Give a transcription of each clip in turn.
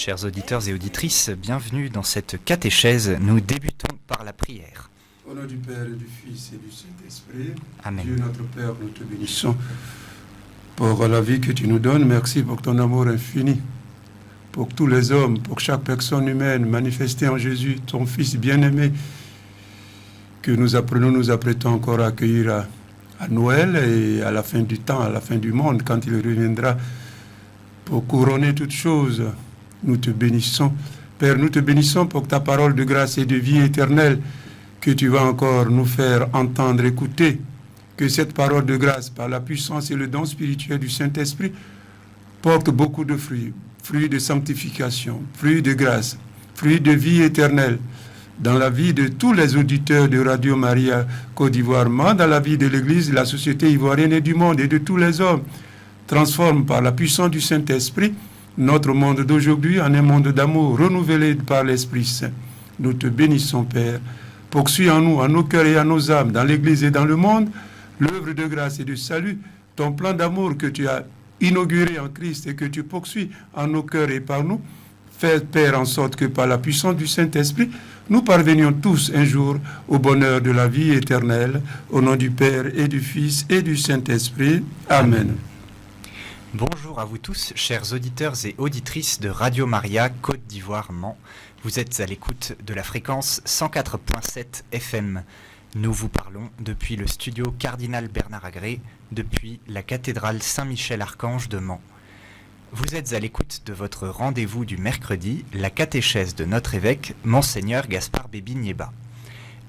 Chers auditeurs et auditrices, bienvenue dans cette catéchèse. Nous débutons par la prière. Au nom du Père et du Fils et du Saint-Esprit, Amen. Dieu notre Père, nous te bénissons pour la vie que tu nous donnes. Merci pour ton amour infini, pour tous les hommes, pour chaque personne humaine manifestée en Jésus, ton Fils bien-aimé, que nous apprêtons encore à accueillir à Noël et à la fin du temps, à la fin du monde, quand il reviendra pour couronner toutes choses. Nous te bénissons. Père, nous te bénissons pour ta parole de grâce et de vie éternelle que tu vas encore nous faire entendre, écouter. Que cette parole de grâce, par la puissance et le don spirituel du Saint-Esprit, porte beaucoup de fruits. Fruits de sanctification, fruits de grâce, fruits de vie éternelle dans la vie de tous les auditeurs de Radio Maria Côte d'Ivoire, dans la vie de l'Église, la société ivoirienne et du monde et de tous les hommes. Transforme par la puissance du Saint-Esprit notre monde d'aujourd'hui en un monde d'amour renouvelé par l'Esprit Saint. Nous te bénissons, Père. Poursuis en nous, en nos cœurs et en nos âmes, dans l'Église et dans le monde, l'œuvre de grâce et de salut, ton plan d'amour que tu as inauguré en Christ et que tu poursuis en nos cœurs et par nous. Fais, Père, en sorte que par la puissance du Saint-Esprit, nous parvenions tous un jour au bonheur de la vie éternelle. Au nom du Père et du Fils et du Saint-Esprit. Amen. Bonjour à vous tous, chers auditeurs et auditrices de Radio Maria Côte d'Ivoire Mans. Vous êtes à l'écoute de la fréquence 104.7 FM. Nous vous parlons depuis le studio Cardinal Bernard Agré, depuis la cathédrale Saint-Michel-Archange de Mans. Vous êtes à l'écoute de votre rendez-vous du mercredi, la catéchèse de notre évêque, Monseigneur Gaspard Bébi-Niéba.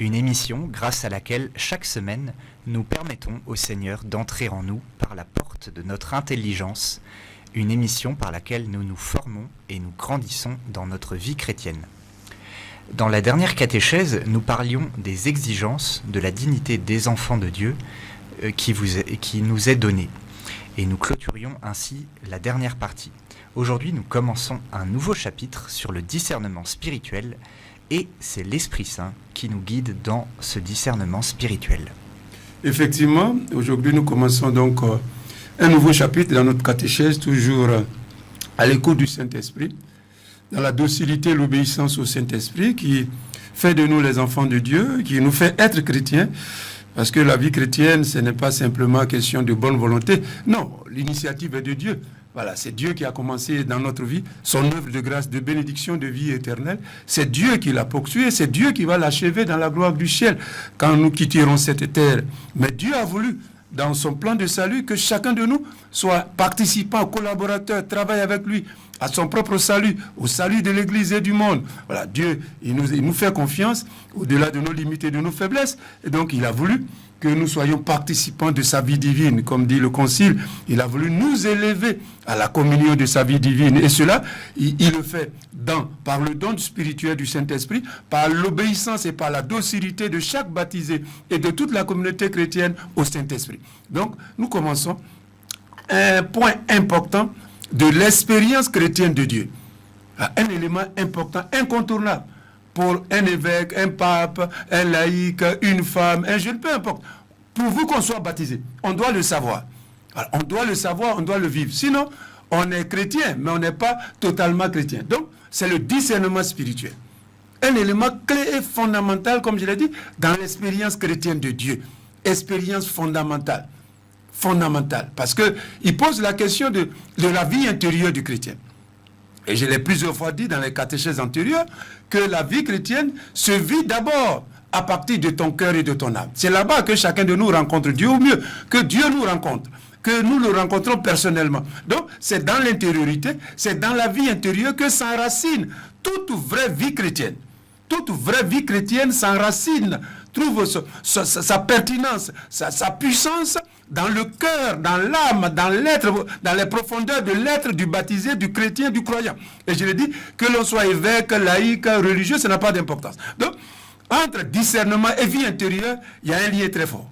Une émission grâce à laquelle, chaque semaine, nous permettons au Seigneur d'entrer en nous par la porte de notre intelligence, une émission par laquelle nous nous formons et nous grandissons dans notre vie chrétienne. Dans la dernière catéchèse, nous parlions des exigences de la dignité des enfants de Dieu qui nous est donnée. Et nous clôturions ainsi la dernière partie. Aujourd'hui, nous commençons un nouveau chapitre sur le discernement spirituel et c'est l'Esprit Saint qui nous guide dans ce discernement spirituel. Effectivement, aujourd'hui nous commençons donc un nouveau chapitre dans notre catéchèse, toujours à l'écoute du Saint-Esprit, dans la docilité et l'obéissance au Saint-Esprit qui fait de nous les enfants de Dieu, qui nous fait être chrétiens, parce que la vie chrétienne, ce n'est pas simplement question de bonne volonté. Non, l'initiative est de Dieu. Voilà, c'est Dieu qui a commencé dans notre vie son œuvre de grâce, de bénédiction, de vie éternelle. C'est Dieu qui l'a poursuivi, c'est Dieu qui va l'achever dans la gloire du ciel quand nous quitterons cette terre. Mais Dieu a voulu, dans son plan de salut, que chacun de nous soit participant, collaborateur, travaille avec lui à son propre salut, au salut de l'Église et du monde. Voilà, Dieu, il nous fait confiance au-delà de nos limites et de nos faiblesses. Et donc, il a voulu que nous soyons participants de sa vie divine. Comme dit le Concile, il a voulu nous élever à la communion de sa vie divine. Et cela, il le fait par le don spirituel du Saint-Esprit, par l'obéissance et par la docilité de chaque baptisé et de toute la communauté chrétienne au Saint-Esprit. Donc, nous commençons un point important de l'expérience chrétienne de Dieu. Un élément important, incontournable pour un évêque, un pape, un laïc, une femme, un jeune, peu importe. Pour vous qu'on soit baptisé, on doit le savoir. Alors, on doit le savoir, on doit le vivre. Sinon, on est chrétien, mais on n'est pas totalement chrétien. Donc, c'est le discernement spirituel. Un élément clé et fondamental, comme je l'ai dit, dans l'expérience chrétienne de Dieu. Expérience fondamentale. Fondamentale. Parce qu'il pose la question de la vie intérieure du chrétien. Et je l'ai plusieurs fois dit dans les catéchèses antérieures, que la vie chrétienne se vit d'abord à partir de ton cœur et de ton âme. C'est là-bas que chacun de nous rencontre Dieu, ou mieux, que Dieu nous rencontre, que nous le rencontrons personnellement. Donc, c'est dans l'intériorité, c'est dans la vie intérieure que s'enracine toute vraie vie chrétienne. Toute vraie vie chrétienne s'enracine, trouve sa pertinence, sa puissance dans le cœur, dans l'âme, dans l'être, dans les profondeurs de l'être du baptisé, du chrétien, du croyant. Et je l'ai dit, que l'on soit évêque, laïque, religieux, ça n'a pas d'importance. Donc, entre discernement et vie intérieure, il y a un lien très fort.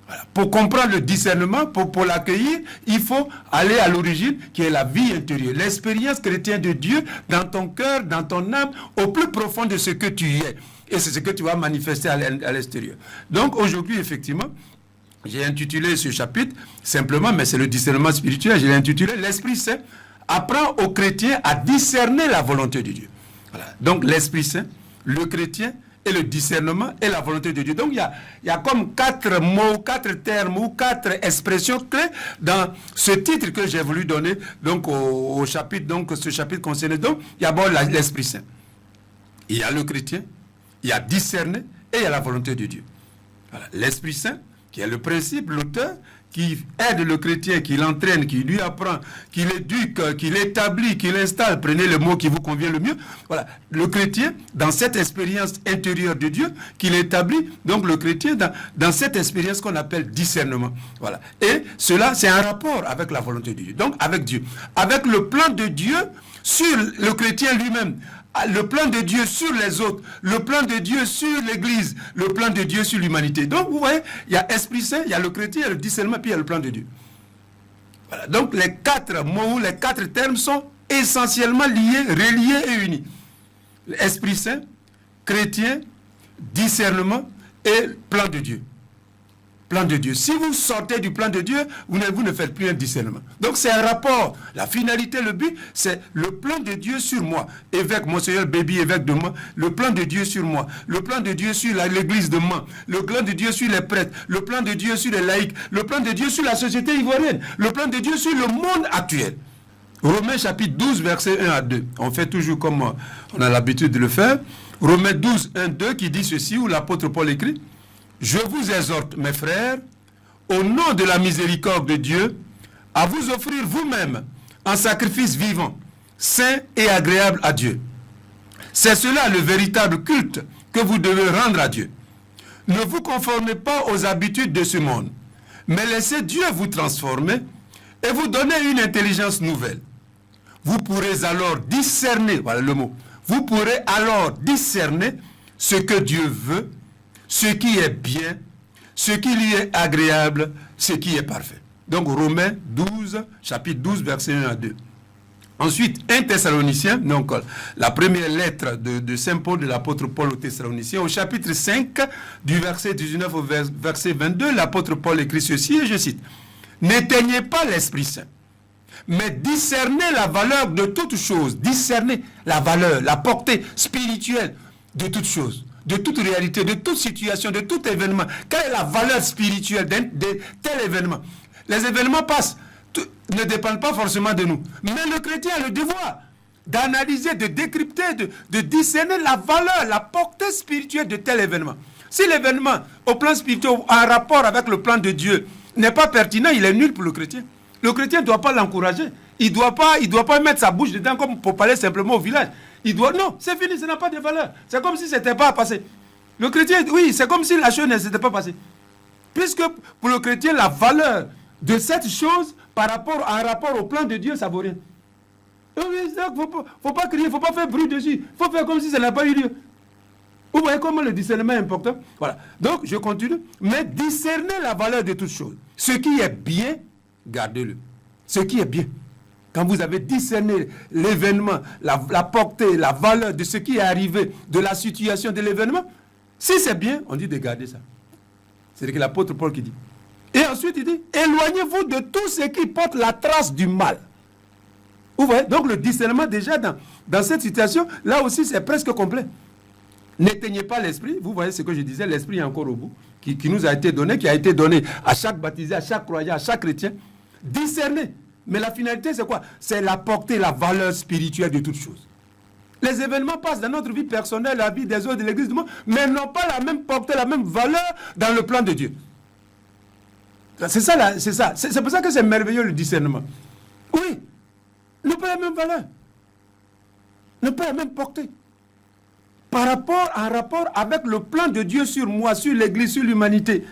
Voilà. Pour comprendre le discernement, pour l'accueillir, il faut aller à l'origine, qui est la vie intérieure, l'expérience chrétienne de Dieu dans ton cœur, dans ton âme, au plus profond de ce que tu es. Et c'est ce que tu vas manifester à l'extérieur. Donc, aujourd'hui, effectivement, j'ai intitulé ce chapitre, simplement, mais c'est le discernement spirituel, je l'ai intitulé « L'Esprit Saint apprend aux chrétiens à discerner la volonté de Dieu. Voilà. Donc l'Esprit Saint, le chrétien et le discernement et la volonté de Dieu. Donc il y a comme 4 mots, 4 termes ou 4 expressions clés dans ce titre que j'ai voulu donner donc au chapitre, donc ce chapitre concerné. Donc il y a d'abord l'Esprit Saint. Il y a le chrétien, il y a discerner et il y a la volonté de Dieu. Voilà. L'Esprit Saint, qui est le principe, l'auteur, qui aide le chrétien, qui l'entraîne, qui lui apprend, qui l'éduque, qui l'établit, qui l'installe. Prenez le mot qui vous convient le mieux. Voilà. Le chrétien, dans cette expérience intérieure de Dieu, qui l'établit, donc le chrétien, dans cette expérience qu'on appelle discernement. Voilà. Et cela, c'est un rapport avec la volonté de Dieu. Donc, avec Dieu. Avec le plan de Dieu sur le chrétien lui-même. Le plan de Dieu sur les autres, le plan de Dieu sur l'Église, le plan de Dieu sur l'humanité. Donc, vous voyez, il y a Esprit Saint, il y a le chrétien, il y a le discernement, puis il y a le plan de Dieu. Voilà. Donc, les 4 mots, les 4 termes sont essentiellement liés, reliés et unis. Esprit Saint, chrétien, discernement et plan de Dieu. Plan de Dieu. Si vous sortez du plan de Dieu, vous ne faites plus un discernement. Donc c'est un rapport. La finalité, le but, c'est le plan de Dieu sur moi. Évêque, Monseigneur Baby, évêque de moi. Le plan de Dieu sur moi. Le plan de Dieu sur l'église de moi. Le plan de Dieu sur les prêtres. Le plan de Dieu sur les laïcs. Le plan de Dieu sur la société ivoirienne. Le plan de Dieu sur le monde actuel. Romains chapitre 12, versets 1 à 2. On fait toujours comme on a l'habitude de le faire. Romains 12, 1, 2 qui dit ceci, où l'apôtre Paul écrit: je vous exhorte, mes frères, au nom de la miséricorde de Dieu, à vous offrir vous-même en sacrifice vivant, saint et agréable à Dieu. C'est cela le véritable culte que vous devez rendre à Dieu. Ne vous conformez pas aux habitudes de ce monde, mais laissez Dieu vous transformer et vous donner une intelligence nouvelle. Vous pourrez alors discerner, voilà le mot, vous pourrez alors discerner ce que Dieu veut, ce qui est bien, ce qui lui est agréable, ce qui est parfait. Donc Romains 12, chapitre 12, verset 1 à 2. Ensuite, 1 Thessaloniciens, donc la première lettre de Saint Paul, de l'apôtre Paul aux Thessaloniciens, au chapitre 5, du verset 19 au verset 22, l'apôtre Paul écrit ceci, et je cite: n'éteignez pas l'Esprit Saint, mais discernez la valeur de toutes choses. Discernez la valeur, la portée spirituelle de toutes choses, de toute réalité, de toute situation, de tout événement. Quelle est la valeur spirituelle de tel événement? Les événements passent, ne dépendent pas forcément de nous. Mais le chrétien a le devoir d'analyser, de décrypter, de discerner la valeur, la portée spirituelle de tel événement. Si l'événement, au plan spirituel, en rapport avec le plan de Dieu, n'est pas pertinent, il est nul pour le chrétien. Le chrétien ne doit pas l'encourager. Il ne doit pas mettre sa bouche dedans comme pour parler simplement au village. Non, c'est fini, ça n'a pas de valeur. C'est comme si ce n'était pas passé. Le chrétien, oui, c'est comme si la chose ne s'était pas passée. Puisque pour le chrétien, la valeur de cette chose en rapport au plan de Dieu, ça ne vaut rien. Il ne faut pas crier, il ne faut pas faire bruit dessus. Il faut faire comme si ça n'a pas eu lieu. Vous voyez comment le discernement est important? Voilà. Donc, je continue. Mais discernez la valeur de toutes choses. Ce qui est bien, gardez-le. Ce qui est bien. Quand vous avez discerné l'événement, la portée, la valeur de ce qui est arrivé, de la situation de l'événement, si c'est bien, on dit de garder ça. C'est l'apôtre Paul qui dit. Et ensuite, il dit, éloignez-vous de tout ce qui porte la trace du mal. Vous voyez? Donc le discernement déjà dans cette situation, là aussi c'est presque complet. N'éteignez pas l'esprit. Vous voyez ce que je disais, l'esprit est encore au bout, qui nous a été donné, qui a été donné à chaque baptisé, à chaque croyant, à chaque chrétien. Discerner. Mais la finalité, c'est quoi? C'est la portée, la valeur spirituelle de toutes choses. Les événements passent dans notre vie personnelle, la vie des autres, de l'église du monde, mais n'ont pas la même portée, la même valeur dans le plan de Dieu. C'est ça, c'est ça. C'est pour ça que c'est merveilleux le discernement. Oui, n'ont pas la même valeur. N'ont pas la même portée. En rapport avec le plan de Dieu sur moi, sur l'église, sur l'humanité.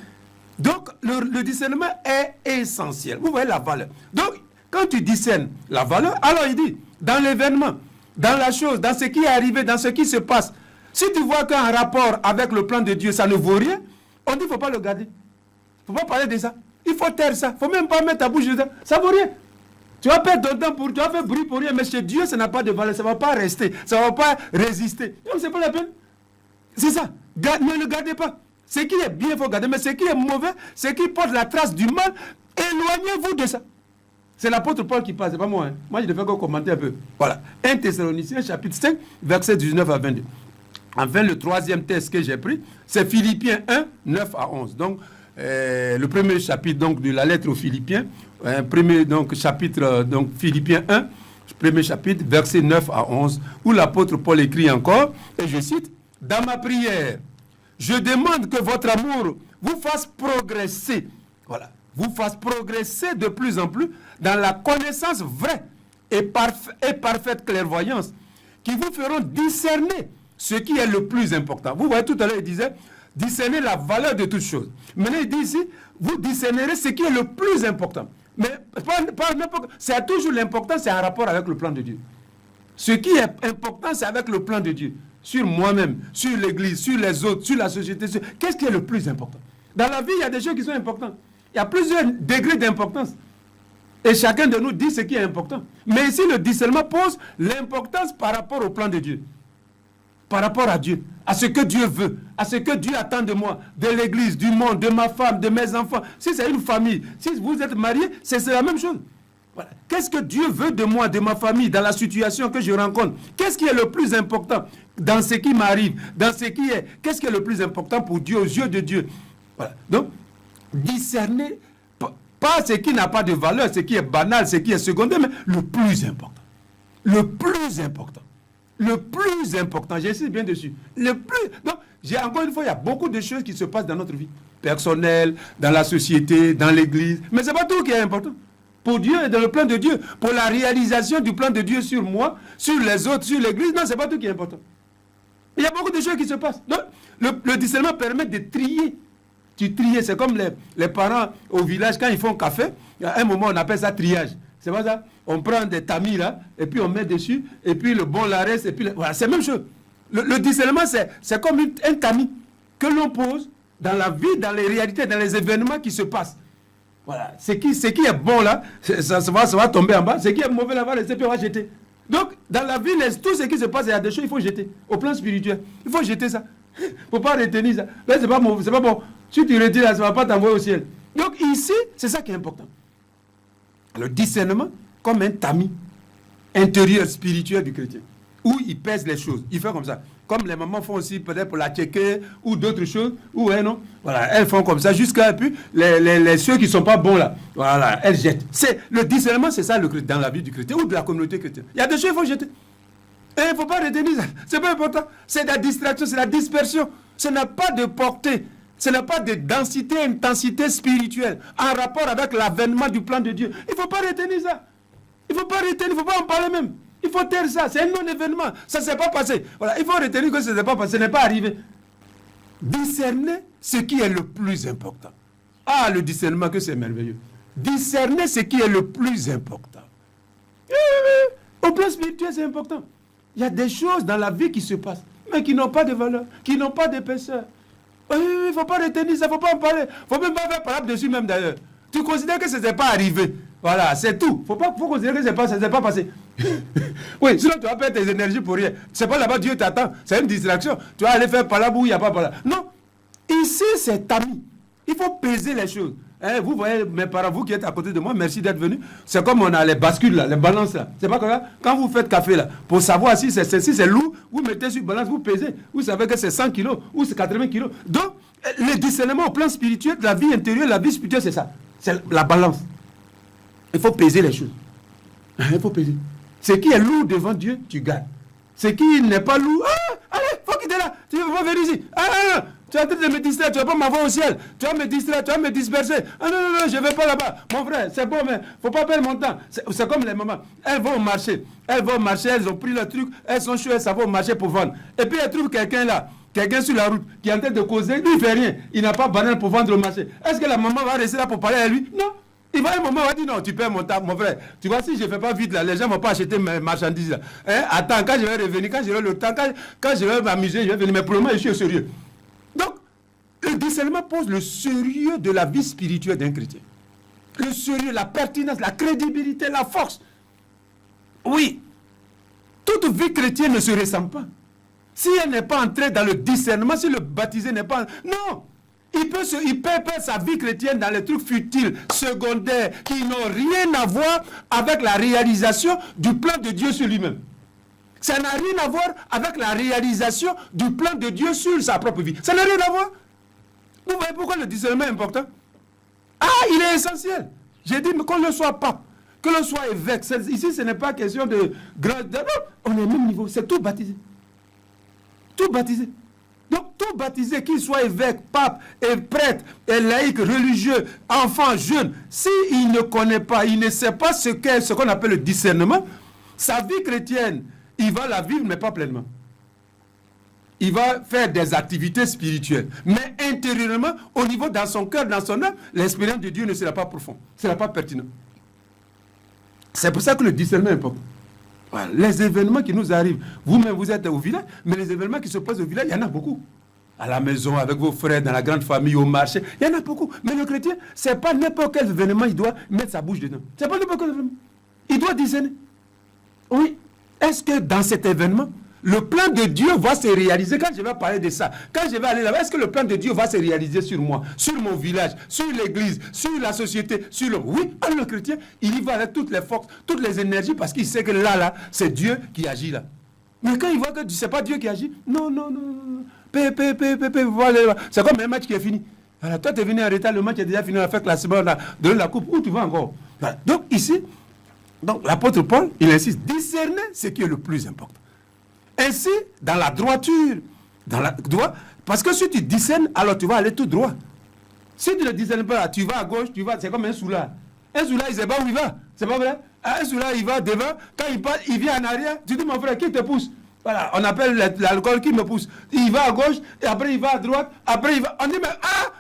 Donc, le discernement est essentiel. Vous voyez la valeur. Donc, quand tu discernes la valeur, alors il dit, dans l'événement, dans la chose, dans ce qui est arrivé, dans ce qui se passe, si tu vois qu'un rapport avec le plan de Dieu, ça ne vaut rien, on dit qu'il ne faut pas le garder. Il ne faut pas parler de ça. Il faut taire ça. Il ne faut même pas mettre ta bouche dedans. Ça ne vaut rien. Tu vas perdre ton temps tu vas faire bruit pour rien, mais chez Dieu, ça n'a pas de valeur. Ça ne va pas rester. Ça ne va pas résister. Donc, ce n'est pas la peine. C'est ça. Ne le gardez pas. Ce qui est bien, il faut garder. Mais ce qui est mauvais, ce qui porte la trace du mal, éloignez-vous de ça. C'est l'apôtre Paul qui parle, c'est pas moi. Hein. Moi, je devais commenter un peu. Voilà. 1 Thessaloniciens, chapitre 5, versets 19 à 22. Enfin, le troisième texte que j'ai pris, c'est Philippiens 1, 9 à 11. Donc, le premier chapitre donc, de la lettre aux Philippiens, premier donc, chapitre, donc Philippiens 1, premier chapitre, versets 9 à 11, où l'apôtre Paul écrit encore, et je cite, « Dans ma prière, je demande que votre amour vous fasse progresser. » Voilà. Vous fasse progresser de plus en plus dans la connaissance vraie et parfaite clairvoyance qui vous feront discerner ce qui est le plus important. Vous voyez, tout à l'heure, il disait, discerner la valeur de toutes choses. Maintenant, il dit ici, vous discernerez ce qui est le plus important. Mais pas n'importe. C'est toujours l'important, c'est en rapport avec le plan de Dieu. Ce qui est important, c'est avec le plan de Dieu. Sur moi-même, sur l'Église, sur les autres, sur la société. Qu'est-ce qui est le plus important? Dans la vie, il y a des choses qui sont importantes. Il y a plusieurs degrés d'importance. Et chacun de nous dit ce qui est important. Mais ici, le discernement pose l'importance par rapport au plan de Dieu. Par rapport à Dieu, à ce que Dieu veut, à ce que Dieu attend de moi, de l'Église, du monde, de ma femme, de mes enfants. Si c'est une famille, si vous êtes marié, c'est la même chose. Voilà. Qu'est-ce que Dieu veut de moi, de ma famille, dans la situation que je rencontre? Qu'est-ce qui est le plus important dans ce qui m'arrive, dans ce qui est... Qu'est-ce qui est le plus important pour Dieu, aux yeux de Dieu? Voilà. Donc, discerner, pas ce qui n'a pas de valeur, ce qui est banal, ce qui est secondaire, mais le plus important. Le plus important. Le plus important, j'insiste bien dessus. Le plus. Donc, encore une fois, il y a beaucoup de choses qui se passent dans notre vie. Personnelle, dans la société, dans l'église. Mais ce n'est pas tout qui est important. Pour Dieu et dans le plan de Dieu. Pour la réalisation du plan de Dieu sur moi, sur les autres, sur l'église. Non, ce n'est pas tout qui est important. Il y a beaucoup de choses qui se passent. Donc, le discernement permet de trier. Tu tries, c'est comme les parents au village, quand ils font café, à un moment, on appelle ça triage. C'est pas ça? On prend des tamis là, et puis on met dessus, et puis le bon la reste, et puis... Voilà, c'est la même chose. Le discernement, c'est comme un tamis que l'on pose dans la vie, dans les réalités, dans les événements qui se passent. Voilà. Ce qui est bon là, ça va tomber en bas. Ce qui est mauvais là, va rester, puis on va jeter. Donc, dans la vie, tout ce qui se passe, il y a des choses qu'il faut jeter. Au plan spirituel, il faut jeter ça. Il ne faut pas retenir ça. Là, c'est pas mauvais, c'est pas bon. Si tu retires là, ça ne va pas t'envoyer au ciel. Donc ici, c'est ça qui est important. Le discernement comme un tamis intérieur spirituel du chrétien, où il pèse les choses. Il fait comme ça. Comme les mamans font aussi peut-être pour la checker ou d'autres choses. Ou non. Voilà, elles font comme ça jusqu'à puis ceux qui ne sont pas bons là. Voilà, elles jettent. Le discernement, c'est ça dans la vie du chrétien ou de la communauté chrétienne. Il y a des choses qu'il faut jeter. Et il ne faut pas retenir ça. C'est pas important. C'est la distraction, c'est la dispersion. Ce n'a pas de portée. Ce n'est pas de densité, intensité spirituelle en rapport avec l'avènement du plan de Dieu. Il ne faut pas retenir ça. Il ne faut pas retenir, il ne faut pas en parler même. Il faut taire ça. C'est un non-événement. Ça ne s'est pas passé. Voilà. Il faut retenir que ça ne s'est pas passé. Ce n'est pas arrivé. Discerner ce qui est le plus important. Ah, le discernement, que c'est merveilleux. Discerner ce qui est le plus important. Au plan spirituel, c'est important. Il y a des choses dans la vie qui se passent, mais qui n'ont pas de valeur, qui n'ont pas d'épaisseur. Il ne faut pas retenir ça, il ne faut pas en parler. Il ne faut même pas faire parole dessus même d'ailleurs. Tu considères que ce n'est pas arrivé. Voilà, c'est tout. Il faut considérer que ça ne s'est pas passé. Oui, sinon tu vas perdre tes énergies pour rien. C'est pas là-bas, Dieu t'attend. C'est une distraction. Tu vas aller faire par là où il n'y a pas par là. Non. Ici, c'est tamis. Il faut peser les choses. Vous voyez, mes parents, vous qui êtes à côté de moi, merci d'être venus. C'est comme on a les bascules là, les balances là. C'est pas comme ça. Quand vous faites café là, pour savoir si c'est lourd, vous mettez sur balance, vous pesez. Vous savez que c'est 100 kilos ou c'est 80 kilos. Donc, le discernement au plan spirituel, de la vie intérieure, la vie spirituelle, c'est ça. C'est la balance. Il faut peser les choses. Il faut peser. Ce qui est lourd devant Dieu, tu gardes. Ce qui n'est pas lourd, allez, faut quitter là. Tu ne veux pas venir ici. Non. Tu es en train de me distraire, tu ne vas pas m'avoir au ciel. Tu vas me distraire, tu vas me disperser. Non, je ne vais pas là-bas. Mon frère, c'est bon, mais il ne faut pas perdre mon temps. C'est comme les mamans. Elles vont marcher, elles ont pris le truc, elles sont chouettes, ça va au marché pour vendre. Et puis elles trouvent quelqu'un là, quelqu'un sur la route, qui est en train de causer, lui il ne fait rien. Il n'a pas de banane pour vendre au marché. Est-ce que la maman va rester là pour parler à lui? Non. Il va un moment, il va dire non, tu perds mon temps, mon frère. Tu vois, si je ne fais pas vite là, les gens ne vont pas acheter mes marchandises là. Attends, quand je vais revenir, quand j'aurai le temps, quand je vais m'amuser, je vais venir. Mais pour le moment, je suis au sérieux. Donc, le discernement pose le sérieux de la vie spirituelle d'un chrétien. Le sérieux, la pertinence, la crédibilité, la force. Oui, toute vie chrétienne ne se ressemble pas. Si elle n'est pas entrée dans le discernement, si le baptisé n'est pas... Non, Il peut perdre sa vie chrétienne dans les trucs futiles, secondaires, qui n'ont rien à voir avec la réalisation du plan de Dieu sur lui-même. Ça n'a rien à voir avec la réalisation du plan de Dieu sur sa propre vie. Ça n'a rien à voir. Vous voyez pourquoi le discernement est important? Ah, il est essentiel. J'ai dit, mais qu'on le soit pape, que l'on soit évêque. Ici, ce n'est pas question de grand... On est au même niveau, c'est tout baptisé. Tout baptisé. Donc, tout baptisé, qu'il soit évêque, pape, et prêtre, et laïc, religieux, enfant, jeune, s'il ne connaît pas, il ne sait pas ce qu'on appelle le discernement, sa vie chrétienne, il va la vivre, mais pas pleinement. Il va faire des activités spirituelles. Mais intérieurement, au niveau dans son cœur, dans son âme, l'expérience de Dieu ne sera pas profonde, ne sera pas pertinent. C'est pour ça que le discernement est important. Voilà. Les événements qui nous arrivent, vous-même vous êtes au village, mais les événements qui se passent au village, il y en a beaucoup. À la maison, avec vos frères, dans la grande famille, au marché, il y en a beaucoup. Mais le chrétien, ce n'est pas n'importe quel événement, il doit mettre sa bouche dedans. Ce n'est pas n'importe quel événement. Il doit discerner. Oui. Est-ce que dans cet événement, le plan de Dieu va se réaliser? Quand je vais parler de ça, quand je vais aller là-bas, est-ce que le plan de Dieu va se réaliser sur moi, sur mon village, sur l'église, sur la société, sur le... Oui, alors le chrétien, il y va avec toutes les forces, toutes les énergies, parce qu'il sait que là, c'est Dieu qui agit là. Mais quand il voit que ce n'est pas Dieu qui agit, non. Voilà. C'est comme un match qui est fini. Voilà, toi, tu es venu en retard, le match est déjà fini, on a fait classement, donner la coupe, où tu vas encore? Voilà. Donc ici, l'apôtre Paul, il insiste, discerner ce qui est le plus important. Ainsi, dans la droiture, parce que si tu discernes, alors tu vas aller tout droit. Si tu ne discernes pas, tu vas à gauche, c'est comme un soulard. Un soulard, il ne sait pas où il va. C'est pas vrai? Un soulard, il va devant, quand il passe, il vient en arrière, tu dis, mon frère, qui te pousse? Voilà, on appelle l'alcool qui me pousse. Il va à gauche, et après il va à droite, après il va... On dit,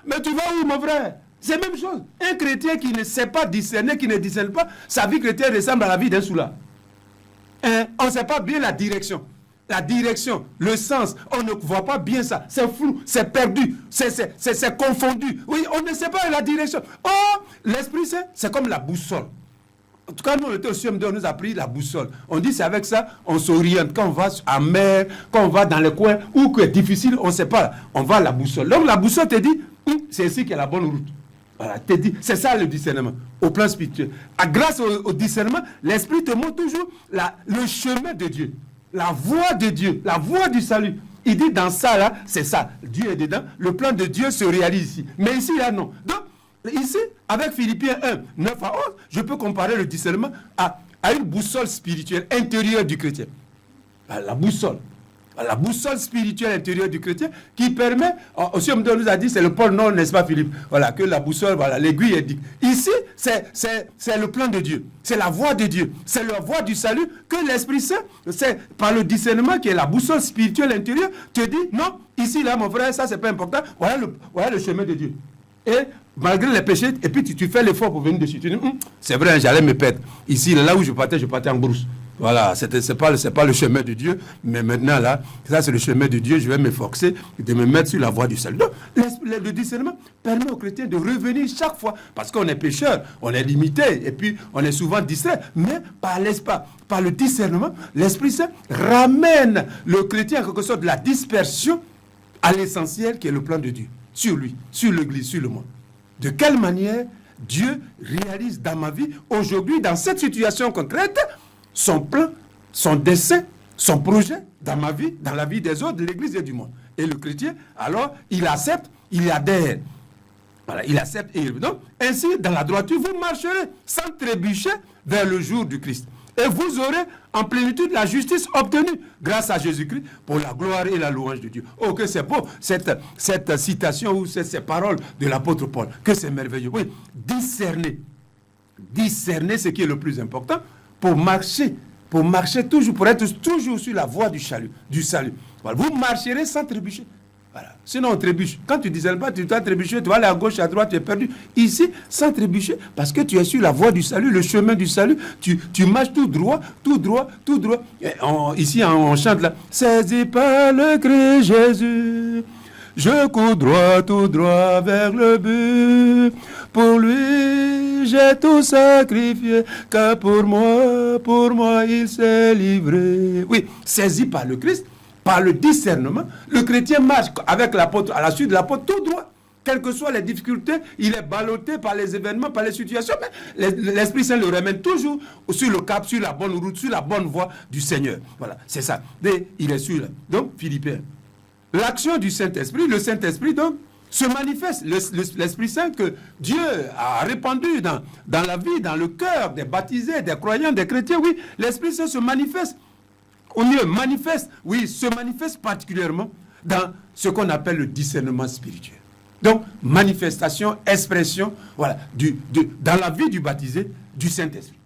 mais tu vas où, mon frère? C'est la même chose. Un chrétien qui ne sait pas discerner, qui ne discerne pas, sa vie chrétienne ressemble à la vie d'un soulard. On ne sait pas bien la direction. La direction, le sens, on ne voit pas bien ça. C'est flou, c'est perdu, c'est confondu. Oui, on ne sait pas la direction. Oh, l'Esprit Saint, c'est comme la boussole. En tout cas, nous, on était au CMD, on nous a pris la boussole. On dit c'est avec ça, on s'oriente. Quand on va en mer, quand on va dans les coins, où que c'est difficile, on ne sait pas. On va à la boussole. Donc la boussole te dit, c'est ici qu'il y a la bonne route. Voilà, te dit, c'est ça le discernement, au plan spirituel. Grâce au discernement, l'Esprit te montre toujours le chemin de Dieu. La voie de Dieu, la voie du salut. Il dit dans ça, là, c'est ça. Dieu est dedans. Le plan de Dieu se réalise ici. Mais ici, là, non. Donc, ici, avec Philippiens 1, 9 à 11, je peux comparer le discernement à une boussole spirituelle intérieure du chrétien. La boussole. La boussole spirituelle intérieure du chrétien qui permet, aussi on nous a dit, c'est le pôle Nord, n'est-ce pas Philippe? Voilà, que la boussole, voilà, l'aiguille indique. Ici, c'est le plan de Dieu, c'est la voie de Dieu, c'est la voie du salut que l'Esprit Saint, c'est par le discernement qui est la boussole spirituelle intérieure, te dit, non, ici, là, mon frère, ça, c'est pas important, voilà le chemin de Dieu. Et malgré les péchés, et puis tu fais l'effort pour venir dessus. Tu dis, c'est vrai, j'allais me perdre. Ici, là où je partais en brousse. Voilà, c'est pas le chemin de Dieu, mais maintenant là, ça c'est le chemin de Dieu, je vais m'efforcer de me mettre sur la voie du salut. Donc, le discernement permet aux chrétiens de revenir chaque fois, parce qu'on est pécheur, on est limité, et puis on est souvent distrait, mais par le discernement, l'Esprit Saint ramène le chrétien en quelque sorte de la dispersion à l'essentiel qui est le plan de Dieu, sur lui, sur l'Église, sur le monde. De quelle manière Dieu réalise dans ma vie, aujourd'hui, dans cette situation concrète, son plan, son dessein, son projet dans ma vie, dans la vie des autres, de l'Église et du monde. Et le chrétien, alors, il accepte, il adhère. Voilà, il accepte et il... Donc, ainsi, dans la droiture, vous marcherez sans trébucher vers le jour du Christ. Et vous aurez en plénitude la justice obtenue grâce à Jésus-Christ pour la gloire et la louange de Dieu. Oh, que c'est beau, cette citation ou ces paroles de l'apôtre Paul. Que c'est merveilleux. Oui, discerner. Discerner ce qui est le plus important pour marcher toujours, pour être toujours sur la voie du salut. Voilà. Vous marcherez sans trébucher. Voilà. Sinon, on trébuche. Quand tu ne discernes pas, tu dois trébucher, tu vas aller à gauche, à droite, tu es perdu. Ici, sans trébucher, parce que tu es sur la voie du salut, le chemin du salut, tu marches tout droit. Et ici, on chante là. Saisi par le Christ Jésus, je cours tout droit vers le but. Pour lui, j'ai tout sacrifié, car pour moi, il s'est livré. Oui, saisi par le Christ, par le discernement, le chrétien marche avec l'apôtre, à la suite de l'apôtre, tout droit. quelles que soient les difficultés, il est ballotté par les événements, par les situations, mais l'Esprit Saint le ramène toujours sur le cap, sur la bonne route, sur la bonne voie du Seigneur. Voilà, c'est ça. Il est sûr là. Donc, Philippiens. L'action du Saint-Esprit, le Saint-Esprit, donc, se manifeste. L'Esprit Saint que Dieu a répandu dans la vie, dans le cœur des baptisés, des croyants, des chrétiens, oui, l'Esprit Saint se manifeste. Au mieux, se manifeste particulièrement dans ce qu'on appelle le discernement spirituel. Donc, manifestation, expression, voilà, dans la vie du baptisé, du Saint-Esprit.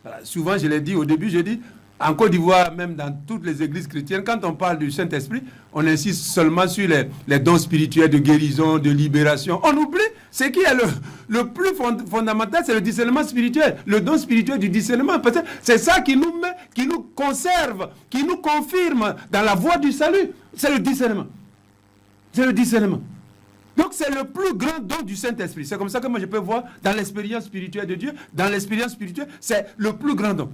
Voilà, souvent, je l'ai dit au début, j'ai dit, en Côte d'Ivoire, même dans toutes les églises chrétiennes, quand on parle du Saint-Esprit, on insiste seulement sur les dons spirituels de guérison, de libération. On oublie ce qui est le plus fondamental, c'est le discernement spirituel, le don spirituel du discernement. Parce que c'est ça qui nous met, qui nous conserve, qui nous confirme dans la voie du salut. C'est le discernement. C'est le discernement. Donc c'est le plus grand don du Saint-Esprit. C'est comme ça que moi je peux voir dans l'expérience spirituelle de Dieu, dans l'expérience spirituelle, c'est le plus grand don.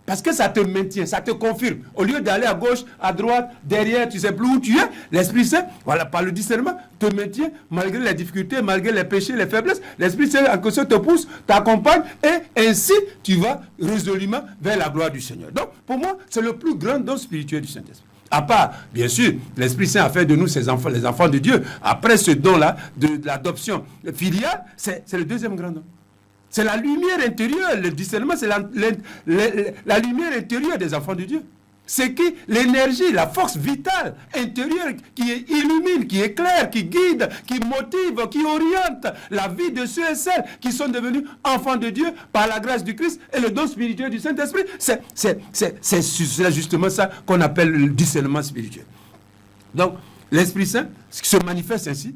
Parce que ça te maintient, ça te confirme. Au lieu d'aller à gauche, à droite, derrière, tu ne sais plus où tu es, l'Esprit Saint, voilà, par le discernement, te maintient malgré les difficultés, malgré les péchés, les faiblesses. L'Esprit Saint, en quelque sorte, te pousse, t'accompagne, et ainsi, tu vas résolument vers la gloire du Seigneur. Donc, pour moi, c'est le plus grand don spirituel du Saint-Esprit. À part, bien sûr, l'Esprit Saint a fait de nous ses enfants, les enfants de Dieu. Après ce don-là, de l'adoption filiale, c'est le deuxième grand don. C'est la lumière intérieure, le discernement, c'est la lumière intérieure des enfants de Dieu. C'est qui l'énergie, la force vitale intérieure qui illumine, qui éclaire, qui guide, qui motive, qui oriente la vie de ceux et celles qui sont devenus enfants de Dieu par la grâce du Christ et le don spirituel du Saint-Esprit. C'est justement ça qu'on appelle le discernement spirituel. Donc, l'Esprit Saint se manifeste ainsi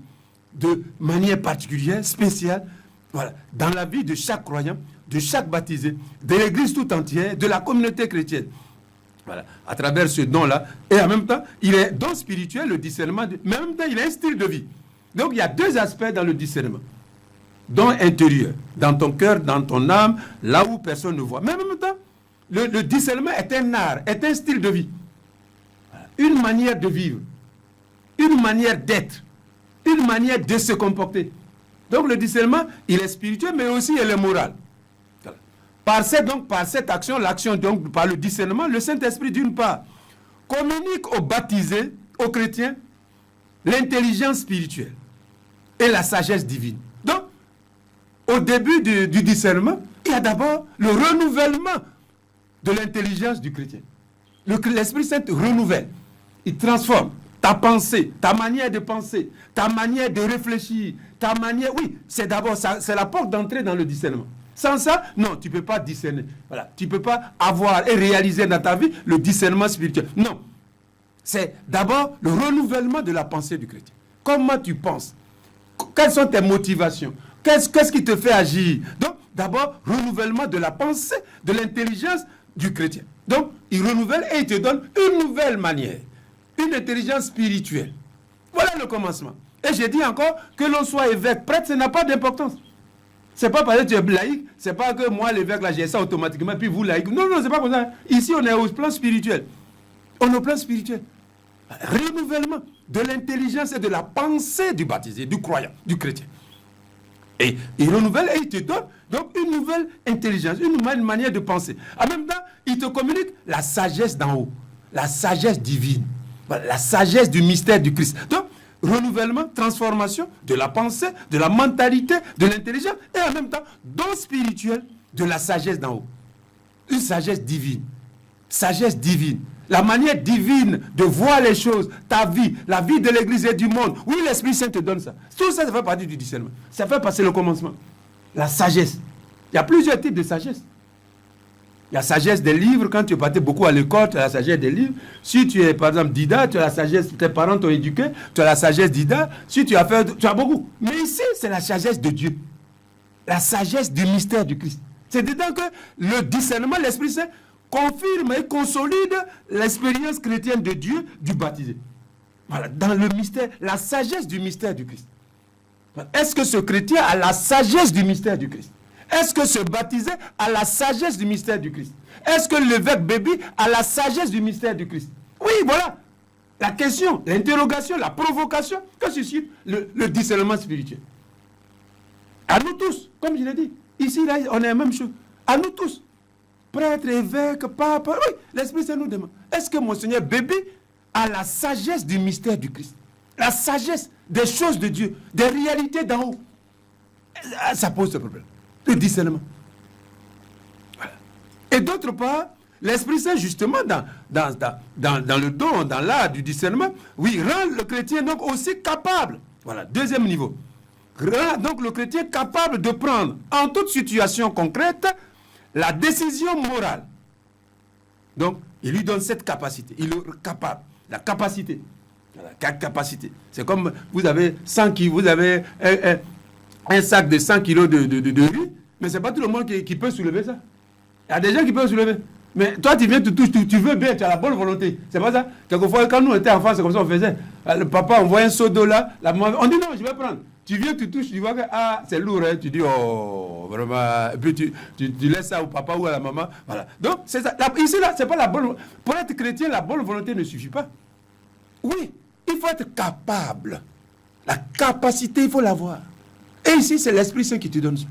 de manière particulière, spéciale, voilà, dans la vie de chaque croyant, de chaque baptisé, de l'Église tout entière, de la communauté chrétienne. Voilà, à travers ce don-là. Et en même temps, il est don spirituel, le discernement, mais en même temps, il est un style de vie. Donc, il y a deux aspects dans le discernement. Don intérieur, dans ton cœur, dans ton âme, là où personne ne voit. Mais en même temps, le discernement est un art, est un style de vie. Une manière de vivre, une manière d'être, une manière de se comporter. Donc le discernement, il est spirituel, mais aussi il est moral. Par cette action, l'action donc par le discernement, le Saint-Esprit d'une part communique aux baptisés, aux chrétiens, l'intelligence spirituelle et la sagesse divine. Donc, au début du discernement, il y a d'abord le renouvellement de l'intelligence du chrétien. L'Esprit Saint renouvelle, il transforme ta pensée, ta manière de penser, ta manière de réfléchir, ta manière... Oui, c'est d'abord ça, c'est la porte d'entrée dans le discernement. Sans ça, non, tu ne peux pas discerner. Voilà, tu ne peux pas avoir et réaliser dans ta vie le discernement spirituel. Non. C'est d'abord le renouvellement de la pensée du chrétien. Comment tu penses? Quelles sont tes motivations? Qu'est-ce qui te fait agir? Donc, d'abord, renouvellement de la pensée, de l'intelligence du chrétien. Donc, il renouvelle et il te donne une nouvelle manière. Une intelligence spirituelle. Voilà le commencement. Et j'ai dit encore que l'on soit évêque, prêtre, ça n'a pas d'importance. C'est pas parce que tu es laïque, c'est pas que moi l'évêque là j'ai ça automatiquement, puis vous laïque. Non, c'est pas comme ça. Ici on est au plan spirituel. On est au plan spirituel. Renouvellement de l'intelligence et de la pensée du baptisé, du croyant, du chrétien. Et il renouvelle et il te donne donc une nouvelle intelligence, une nouvelle manière de penser. En même temps, il te communique la sagesse d'en haut, la sagesse divine, la sagesse du mystère du Christ. Donc, renouvellement, transformation de la pensée, de la mentalité, de l'intelligence, et en même temps, don spirituel de la sagesse d'en haut. Une sagesse divine. Sagesse divine. La manière divine de voir les choses, ta vie, la vie de l'Église et du monde. Oui, l'Esprit Saint te donne ça. Tout ça, ça fait partie du discernement. Ça fait passer le commencement. La sagesse. Il y a plusieurs types de sagesse. Il y a la sagesse des livres. Quand tu es parti beaucoup à l'école, tu as la sagesse des livres. Si tu es, par exemple, Dida, tu as la sagesse, tes parents t'ont éduqué, tu as la sagesse d'Ida. Si tu as fait, tu as beaucoup. Mais ici, c'est la sagesse de Dieu. La sagesse du mystère du Christ. C'est dedans que le discernement, l'Esprit Saint, confirme et consolide l'expérience chrétienne de Dieu, du baptisé. Voilà, dans le mystère, la sagesse du mystère du Christ. Est-ce que ce chrétien a la sagesse du mystère du Christ? Est-ce que ce baptisé a la sagesse du mystère du Christ? Est-ce que l'évêque Bébi a la sagesse du mystère du Christ? Oui, voilà. la question, l'interrogation, la provocation que suscite le discernement spirituel. À nous tous, comme je l'ai dit, ici, là, on est la même chose. À nous tous, prêtre, évêque, pape, oui, l'Esprit Saint nous demande, est-ce que mon Seigneur bébé a la sagesse du mystère du Christ, la sagesse des choses de Dieu, des réalités d'en haut? Ça pose ce problème, le discernement. Voilà. Et d'autre part, l'Esprit Saint, justement, dans le don, dans l'art du discernement, oui, rend le chrétien donc aussi capable. Voilà, deuxième niveau. Rend donc le chrétien capable de prendre, en toute situation concrète, la décision morale. Donc, il lui donne cette capacité. Il est capable. La capacité. La capacité. C'est comme vous avez 100 kilos, vous avez un sac de 100 kilos de riz, mais ce n'est pas tout le monde qui peut soulever ça. Il y a des gens qui peuvent soulever. Mais toi, tu viens, tu touches, tu veux bien, tu as la bonne volonté. C'est pas ça? Quelquefois, quand nous étions enfants, c'est comme ça qu'on faisait. Le papa envoie un seau d'eau là, la maman, on dit non, je vais prendre. Tu viens, tu touches, tu vois que c'est lourd, hein? Tu dis oh, vraiment. Et puis tu laisses ça au papa ou à la maman. Voilà. Donc, c'est ça. Ici, là, c'est pas la bonne. Pour être chrétien, la bonne volonté ne suffit pas. Oui, il faut être capable. La capacité, il faut l'avoir. Et ici, c'est l'Esprit Saint qui te donne ça.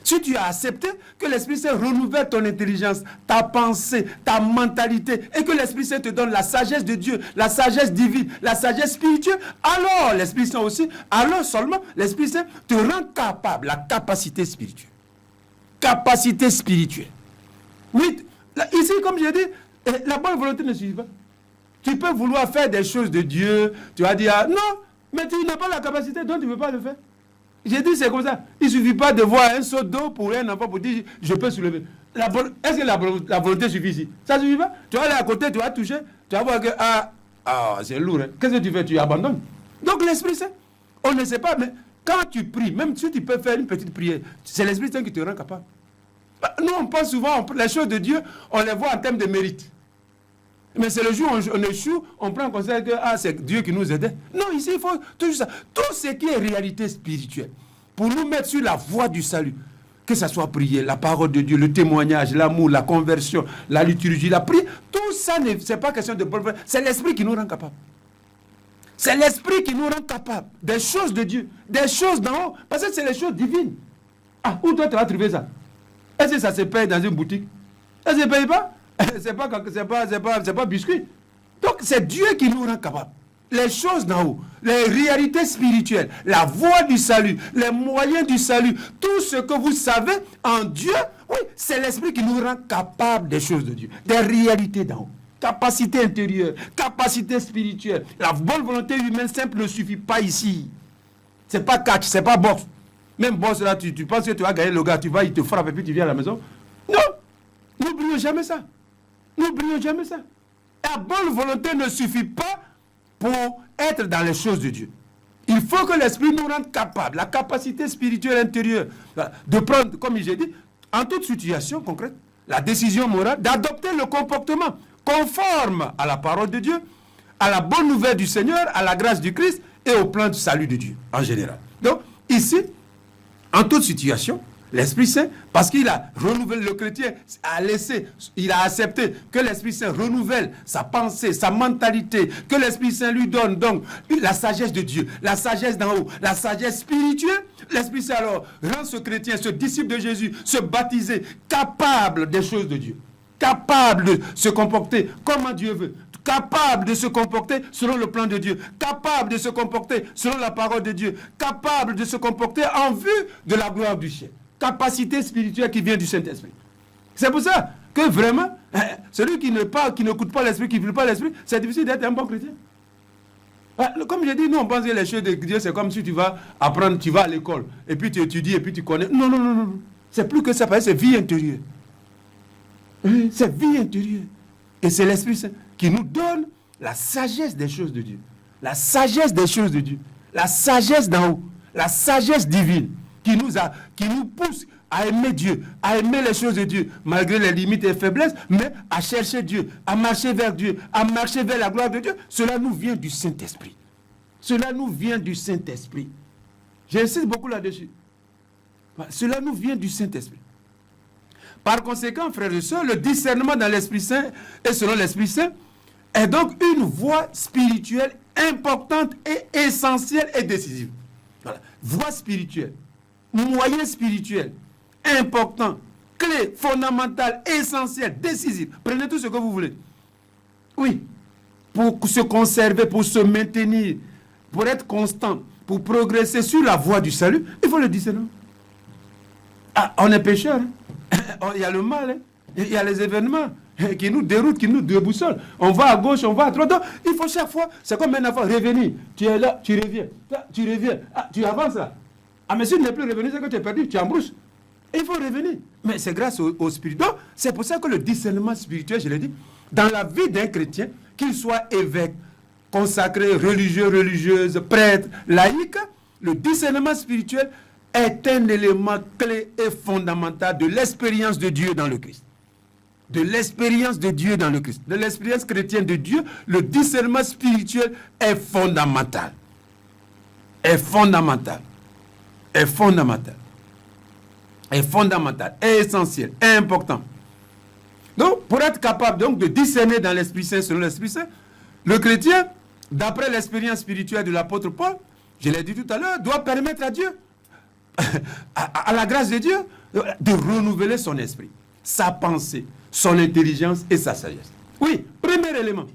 Si tu as accepté que l'Esprit Saint renouvelle ton intelligence, ta pensée, ta mentalité, et que l'Esprit Saint te donne la sagesse de Dieu, la sagesse divine, la sagesse spirituelle, alors l'Esprit Saint aussi, alors seulement l'Esprit Saint te rend capable, la capacité spirituelle. Capacité spirituelle. Oui, ici, comme je dis, la bonne volonté ne suffit pas. Tu peux vouloir faire des choses de Dieu, tu vas dire, non, mais tu n'as pas la capacité, donc tu ne veux pas le faire. J'ai dit, c'est comme ça. Il ne suffit pas de voir un seau d'eau pour un enfant pour dire, je peux soulever. Est-ce que la volonté suffit ici? Ça ne suffit pas. Tu vas aller à côté, tu vas toucher, tu vas voir que, c'est lourd. Hein. Qu'est-ce que tu fais? Tu abandonnes. Donc l'Esprit Saint, on ne sait pas, mais quand tu pries, même si tu peux faire une petite prière, c'est l'Esprit Saint qui te rend capable. Nous, on pense souvent, les choses de Dieu, on les voit en termes de mérite. Mais c'est le jour où on échoue, on prend en considération que c'est Dieu qui nous aidait. Non, ici, il faut toujours ça. Tout ce qui est réalité spirituelle, pour nous mettre sur la voie du salut, que ce soit prière, la parole de Dieu, le témoignage, l'amour, la conversion, la liturgie, la prière, tout ça, ce n'est pas question de bonne foi, c'est l'Esprit qui nous rend capable. C'est l'Esprit qui nous rend capable des choses de Dieu, des choses d'en haut, parce que c'est les choses divines. Où toi tu vas trouver ça? Est-ce que ça se paye dans une boutique? Ça ne se paye pas? C'est pas biscuit. Donc c'est Dieu qui nous rend capable. Les choses d'en haut, les réalités spirituelles, la voie du salut, les moyens du salut, tout ce que vous savez en Dieu, oui, c'est l'Esprit qui nous rend capable des choses de Dieu, des réalités d'en haut. Capacité intérieure, capacité spirituelle. La bonne volonté humaine simple ne suffit pas ici. C'est pas catch, c'est pas boxe. Même boxe là, tu penses que tu vas gagner le gars, tu vas, il te frappe et puis tu viens à la maison. Non, n'oublions jamais ça. N'oublions jamais ça. La bonne volonté ne suffit pas pour être dans les choses de Dieu. Il faut que l'Esprit nous rende capable, la capacité spirituelle intérieure, de prendre, comme j'ai dit, en toute situation concrète, la décision morale, d'adopter le comportement conforme à la parole de Dieu, à la bonne nouvelle du Seigneur, à la grâce du Christ et au plan du salut de Dieu en général. Donc, ici, en toute situation, l'Esprit Saint, parce qu'il a renouvelé le chrétien, il a accepté que l'Esprit Saint renouvelle sa pensée, sa mentalité, que l'Esprit Saint lui donne donc la sagesse de Dieu, la sagesse d'en haut, la sagesse spirituelle. L'Esprit Saint alors rend ce chrétien, ce disciple de Jésus, ce baptisé, capable des choses de Dieu, capable de se comporter comme Dieu veut, capable de se comporter selon le plan de Dieu, capable de se comporter selon la parole de Dieu, capable de se comporter en vue de la gloire du ciel. Capacité spirituelle qui vient du Saint-Esprit. C'est pour ça que vraiment, celui qui n'écoute pas l'Esprit, qui ne veut pas l'Esprit, c'est difficile d'être un bon chrétien. Comme je dis, nous on pense que les choses de Dieu, c'est comme si tu vas apprendre, tu vas à l'école, et puis tu étudies, et puis tu connais. Non, non, non, non. C'est plus que ça, parce que c'est vie intérieure. C'est vie intérieure. Et c'est l'Esprit Saint qui nous donne la sagesse des choses de Dieu. La sagesse des choses de Dieu. La sagesse d'en haut. La sagesse divine. Qui nous pousse à aimer Dieu, à aimer les choses de Dieu, malgré les limites et les faiblesses, mais à chercher Dieu, à marcher vers Dieu, à marcher vers la gloire de Dieu. Cela nous vient du Saint-Esprit. Cela nous vient du Saint-Esprit. J'insiste beaucoup là-dessus. Cela nous vient du Saint-Esprit. Par conséquent, frères et sœurs, le discernement dans l'Esprit Saint et selon l'Esprit Saint est donc une voie spirituelle importante et essentielle et décisive. Voilà. Voie spirituelle, moyen spirituel, important, clé, fondamentale, essentielle, décisive. Prenez tout ce que vous voulez. Oui, pour se conserver, pour se maintenir, pour être constant, pour progresser sur la voie du salut, il faut le discernement. Ah, on est pécheur. Hein? Il y a le mal. Hein? Il y a les événements qui nous déroutent, qui nous déboussolent. On va à gauche, on va à droite. Donc, il faut chaque fois, c'est comme un enfant, revenir. Tu es là, tu reviens. Là, tu reviens. Ah, tu avances là. Ah, mais si tu n'es plus revenu, c'est que tu es perdu, tu embrouches. Il faut revenir. Mais c'est grâce au spirit. Donc, c'est pour ça que le discernement spirituel, je l'ai dit, dans la vie d'un chrétien, qu'il soit évêque, consacré, religieux, religieuse, prêtre, laïque, le discernement spirituel est un élément clé et fondamental de l'expérience de Dieu dans le Christ. De l'expérience de Dieu dans le Christ. De l'expérience chrétienne de Dieu, le discernement spirituel est fondamental. Est fondamental. Est fondamental. Est fondamental. Est essentiel. Est important. Donc, pour être capable donc, de discerner dans l'Esprit Saint selon l'Esprit Saint, le chrétien, d'après l'expérience spirituelle de l'apôtre Paul, je l'ai dit tout à l'heure, doit permettre à Dieu, à la grâce de Dieu, de renouveler son esprit, sa pensée, son intelligence et sa sagesse. Oui, premier élément.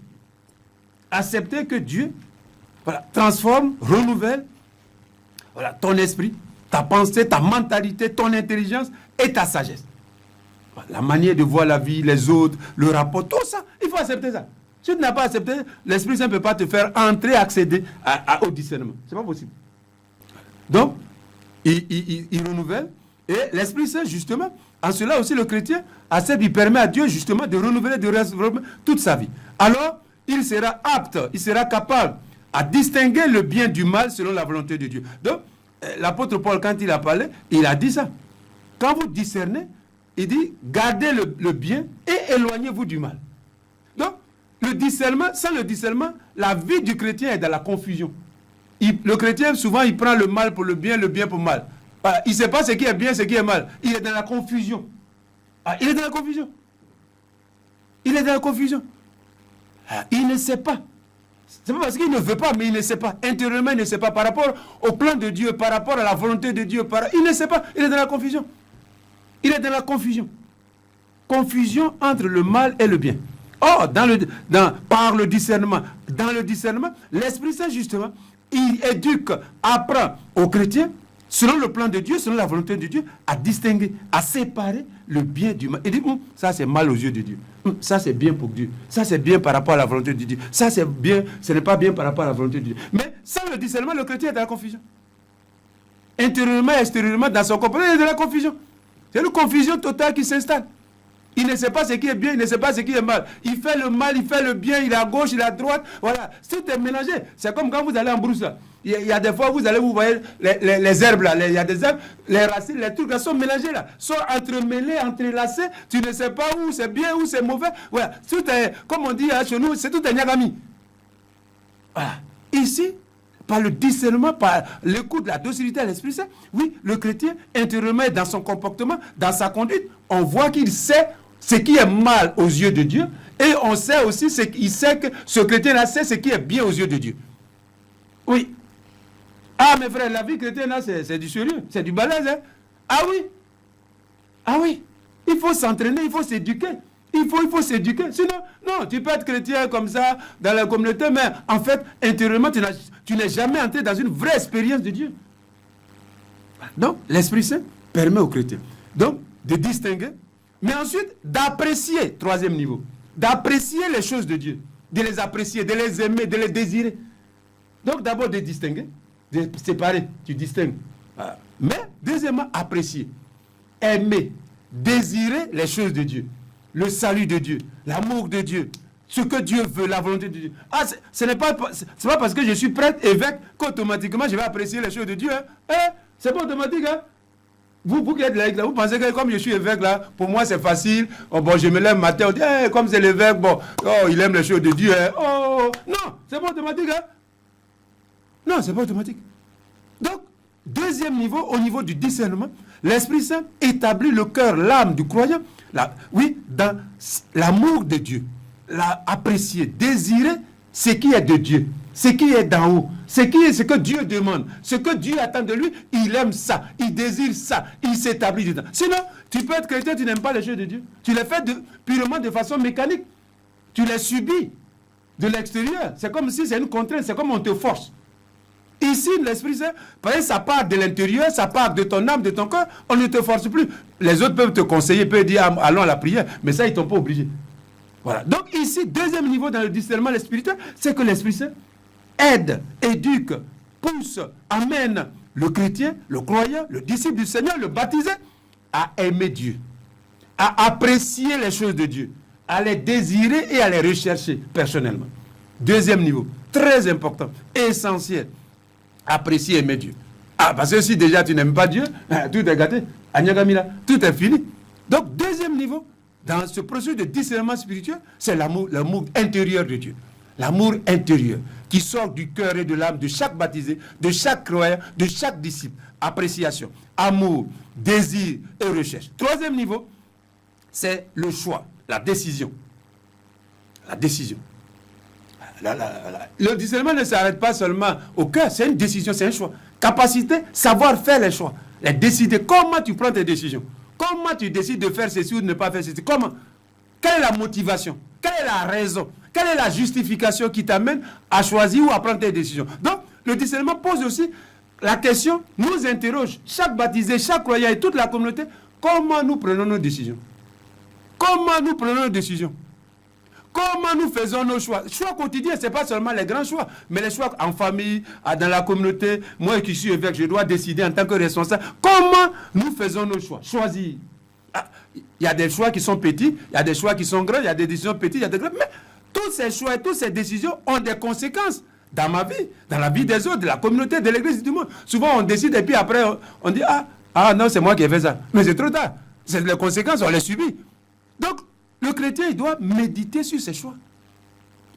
Accepter que Dieu transforme, renouvelle ton esprit, ta pensée, ta mentalité, ton intelligence et ta sagesse. La manière de voir la vie, les autres, le rapport, tout ça, il faut accepter ça. Si tu n'as pas accepté, l'Esprit Saint ne peut pas te faire entrer, accéder au discernement. Ce n'est pas possible. Donc, il renouvelle. Et l'Esprit Saint, justement, en cela aussi, le chrétien accepte, il permet à Dieu, justement, de renouveler, de réformer toute sa vie. Alors, il sera apte, il sera capable à distinguer le bien du mal selon la volonté de Dieu. Donc, l'apôtre Paul, quand il a parlé, il a dit ça. Quand vous discernez, il dit, gardez le bien et éloignez-vous du mal. Donc, le discernement, sans le discernement, la vie du chrétien est dans la confusion. Le chrétien, souvent, il prend le mal pour le bien pour le mal. Il ne sait pas ce qui est bien, ce qui est mal. Il est dans la confusion. Il est dans la confusion. Il est dans la confusion. Il ne sait pas. C'est pas parce qu'il ne veut pas, mais il ne sait pas. Intérieurement, il ne sait pas. Par rapport au plan de Dieu, par rapport à la volonté de Dieu, il ne sait pas. Il est dans la confusion. Il est dans la confusion. Confusion entre le mal et le bien. Or, par le discernement, dans le discernement, l'Esprit Saint, justement, il éduque, apprend aux chrétiens, selon le plan de Dieu, selon la volonté de Dieu, à distinguer, à séparer le bien du mal. Il dit, ça c'est mal aux yeux de Dieu. Ça c'est bien pour Dieu. Ça c'est bien par rapport à la volonté de Dieu. Ça c'est bien, ce n'est pas bien par rapport à la volonté de Dieu. Mais sans le discernement, le chrétien est dans la confusion. Intérieurement et extérieurement, dans son comportement, il est dans la confusion. C'est une confusion totale qui s'installe. Il ne sait pas ce qui est bien, il ne sait pas ce qui est mal. Il fait le mal, il fait le bien, il est à gauche, il est à droite. Voilà, tout est mélangé. C'est comme quand vous allez en brousse là. Il y a des fois, vous voyez les herbes là. Il y a des herbes, les racines, les trucs là sont mélangés là. Sont entremêlés, entrelacés. Tu ne sais pas où c'est bien, où c'est mauvais. Voilà, tout est, comme on dit chez nous, c'est tout un nyagami. Voilà. Ici, par le discernement, par l'écoute, la docilité à l'Esprit Saint, oui, le chrétien, intérieurement, dans son comportement, dans sa conduite, on voit qu'il sait ce qui est mal aux yeux de Dieu, et on sait aussi, il sait que ce chrétien-là sait ce qui est bien aux yeux de Dieu. Oui. Ah, mes frères, la vie chrétienne, là, c'est du sérieux, c'est du balèze, hein? Ah oui. Ah oui. Il faut s'entraîner, il faut s'éduquer. Il faut s'éduquer. Sinon, non, tu peux être chrétien comme ça, dans la communauté, mais en fait, intérieurement, tu n'es jamais entré dans une vraie expérience de Dieu. Donc, l'Esprit Saint permet aux chrétiens, donc, de distinguer, mais ensuite, d'apprécier, troisième niveau, d'apprécier les choses de Dieu, de les apprécier, de les aimer, de les désirer. Donc, d'abord, de distinguer, de séparer, tu distingues. Mais, deuxièmement, apprécier, aimer, désirer les choses de Dieu. Le salut de Dieu, l'amour de Dieu, ce que Dieu veut, la volonté de Dieu. Ah, ce n'est pas parce que je suis prêtre, évêque, qu'automatiquement je vais apprécier les choses de Dieu. Hein? C'est pas automatique. Hein? Vous qui êtes laïque, là, vous pensez que comme je suis évêque, là, pour moi c'est facile. Oh, bon, je me lève matin, on dit, comme c'est l'évêque, bon, oh, il aime les choses de Dieu. Hein? Oh, non, c'est pas automatique. Hein? Non, c'est pas automatique. Donc, deuxième niveau, au niveau du discernement, l'Esprit Saint établit le cœur, l'âme du croyant, oui, dans l'amour de Dieu, apprécier, désirer ce qui est de Dieu, ce qui est d'en haut, ce que Dieu demande, ce que Dieu attend de lui. Il aime ça, il désire ça, il s'établit dedans. Sinon, tu peux être chrétien, tu n'aimes pas les choses de Dieu. Tu les fais purement de façon mécanique. Tu les subis de l'extérieur. C'est comme si c'est une contrainte, c'est comme on te force. Ici, l'Esprit Saint, par exemple, ça part de l'intérieur, ça part de ton âme, de ton corps, on ne te force plus. Les autres peuvent te conseiller, peuvent dire allons à la prière, mais ça, ils ne t'ont pas obligé. Voilà. Donc ici, deuxième niveau dans le discernement spirituel, c'est que l'Esprit Saint aide, éduque, pousse, amène le chrétien, le croyant, le disciple du Seigneur, le baptisé, à aimer Dieu, à apprécier les choses de Dieu, à les désirer et à les rechercher personnellement. Deuxième niveau, très important, essentiel, apprécier et aimer Dieu. Ah, parce que si déjà tu n'aimes pas Dieu, tout est gâté, tout est fini. Donc, deuxième niveau, dans ce processus de discernement spirituel, c'est l'amour intérieur de Dieu. L'amour intérieur qui sort du cœur et de l'âme de chaque baptisé, de chaque croyant, de chaque disciple. Appréciation, amour, désir et recherche. Troisième niveau, c'est le choix, la décision. La décision. Le discernement ne s'arrête pas seulement au cœur, c'est une décision, c'est un choix. Capacité, savoir faire les choix. Les décider. Comment tu prends tes décisions? Comment tu décides de faire ceci ou de ne pas faire ceci? Comment? Quelle est la motivation? Quelle est la raison? Quelle est la justification qui t'amène à choisir ou à prendre tes décisions? Donc, le discernement pose aussi la question, nous interroge, chaque baptisé, chaque croyant et toute la communauté, comment nous prenons nos décisions? Comment nous prenons nos décisions? Comment nous faisons nos choix? Choix quotidiens, ce n'est pas seulement les grands choix, mais les choix en famille, dans la communauté. Moi qui suis évêque, je dois décider en tant que responsable. Comment nous faisons nos choix? Choisir. Il y a des choix qui sont petits, il y a des choix qui sont grands, il y a des décisions petites, il y a des grandes. Mais tous ces choix et toutes ces décisions ont des conséquences dans ma vie, dans la vie des autres, de la communauté, de l'église, du monde. Souvent, on décide et puis après, on dit ah non, c'est moi qui ai fait ça. Mais c'est trop tard. C'est les conséquences, on les subit. Donc, le chrétien, il doit méditer sur ses choix.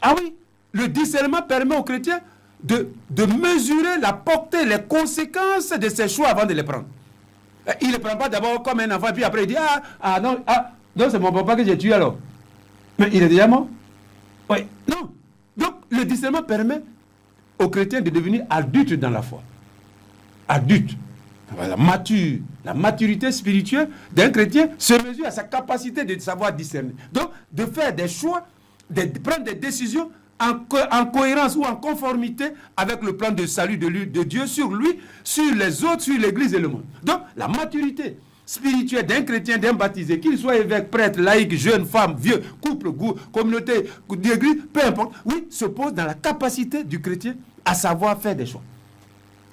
Ah oui, le discernement permet au chrétien de mesurer la portée, les conséquences de ses choix avant de les prendre. Il ne les prend pas d'abord comme un enfant, et puis après il dit non, c'est mon papa que j'ai tué alors. Mais il est déjà mort. Oui, non. Donc, le discernement permet au chrétien de devenir adulte dans la foi. Adulte. Voilà, mature. La maturité spirituelle d'un chrétien se mesure à sa capacité de savoir discerner. Donc, de faire des choix, de prendre des décisions en cohérence ou en conformité avec le plan de salut de Dieu sur lui, sur les autres, sur l'église et le monde. Donc, la maturité spirituelle d'un chrétien, d'un baptisé, qu'il soit évêque, prêtre, laïque, jeune, femme, vieux, couple, communauté, d'église, peu importe, oui, se pose dans la capacité du chrétien à savoir faire des choix,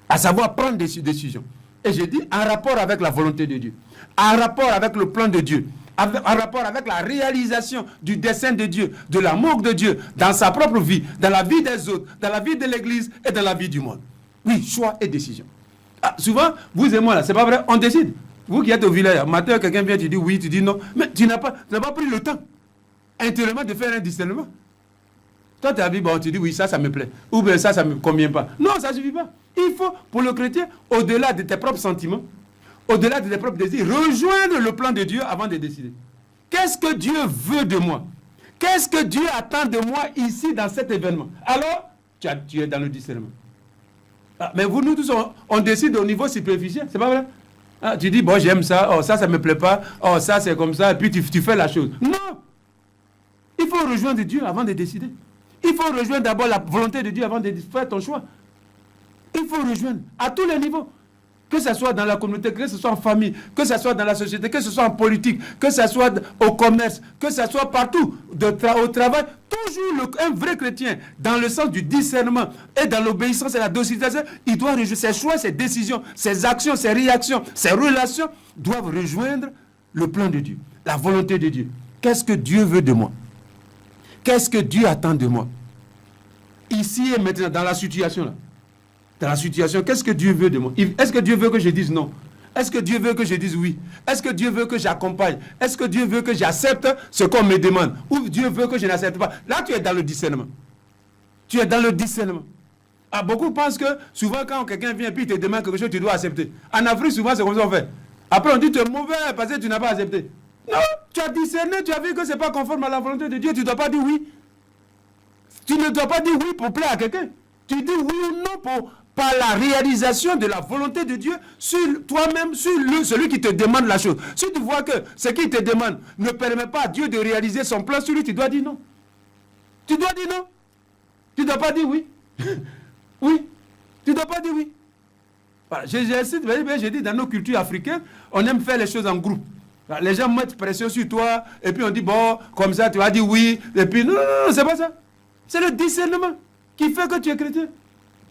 à savoir prendre des décisions. Et j'ai dit, en rapport avec la volonté de Dieu, en rapport avec le plan de Dieu, en rapport avec la réalisation du dessein de Dieu, de l'amour de Dieu, dans sa propre vie, dans la vie des autres, dans la vie de l'église et dans la vie du monde. Oui, choix et décision. Souvent, vous et moi, là, c'est pas vrai, on décide. Vous qui êtes au village, matin, quelqu'un vient, tu dis oui, tu dis non, mais tu n'as pas pris le temps intérieurement de faire un discernement. Toi, tu as dit, bon, tu dis oui, ça me plaît. Ou bien ça ne me convient pas. Non, ça ne suffit pas. Il faut, pour le chrétien, au-delà de tes propres sentiments, au-delà de tes propres désirs, rejoindre le plan de Dieu avant de décider. Qu'est-ce que Dieu veut de moi? Qu'est-ce que Dieu attend de moi ici dans cet événement? Alors, tu es dans le discernement. Mais nous tous, on décide au niveau superficiel, c'est pas vrai? Tu dis, bon, j'aime ça, ça ne me plaît pas, ça c'est comme ça, et puis tu fais la chose. Non! Il faut rejoindre Dieu avant de décider. Il faut rejoindre d'abord la volonté de Dieu avant de faire ton choix. Il faut rejoindre à tous les niveaux. Que ce soit dans la communauté, que ce soit en famille, que ce soit dans la société, que ce soit en politique, que ce soit au commerce, que ce soit partout, au travail. Toujours un vrai chrétien, dans le sens du discernement et dans l'obéissance et la docilité, il doit rejoindre ses choix, ses décisions, ses actions, ses réactions, ses relations, doivent rejoindre le plan de Dieu, la volonté de Dieu. Qu'est-ce que Dieu veut de moi? Qu'est-ce que Dieu attend de moi? Ici et maintenant, dans la situation là. Dans la situation, qu'est-ce que Dieu veut de moi? Est-ce que Dieu veut que je dise non? Est-ce que Dieu veut que je dise oui? Est-ce que Dieu veut que j'accompagne? Est-ce que Dieu veut que j'accepte ce qu'on me demande? Ou Dieu veut que je n'accepte pas? Là, tu es dans le discernement. Tu es dans le discernement. Beaucoup pensent que souvent, quand quelqu'un vient et puis il te demande quelque chose, tu dois accepter. En Afrique, souvent, c'est comme ça qu'on fait. Après, on dit tu es mauvais parce que tu n'as pas accepté. Non, tu as discerné, tu as vu que ce n'est pas conforme à la volonté de Dieu, tu ne dois pas dire oui. Tu ne dois pas dire oui pour plaire à quelqu'un. Tu dis oui ou non par la réalisation de la volonté de Dieu sur toi-même, sur celui qui te demande la chose. Si tu vois que ce qu'il te demande ne permet pas à Dieu de réaliser son plan sur lui, tu dois dire non. Tu dois dire non. Tu ne dois pas dire oui. Oui. Tu ne dois pas dire oui. Voilà. J'ai dit, dans nos cultures africaines, on aime faire les choses en groupe. Les gens mettent pression sur toi, et puis on dit, bon, comme ça, tu vas dire oui, et puis non, c'est pas ça. C'est le discernement qui fait que tu es chrétien.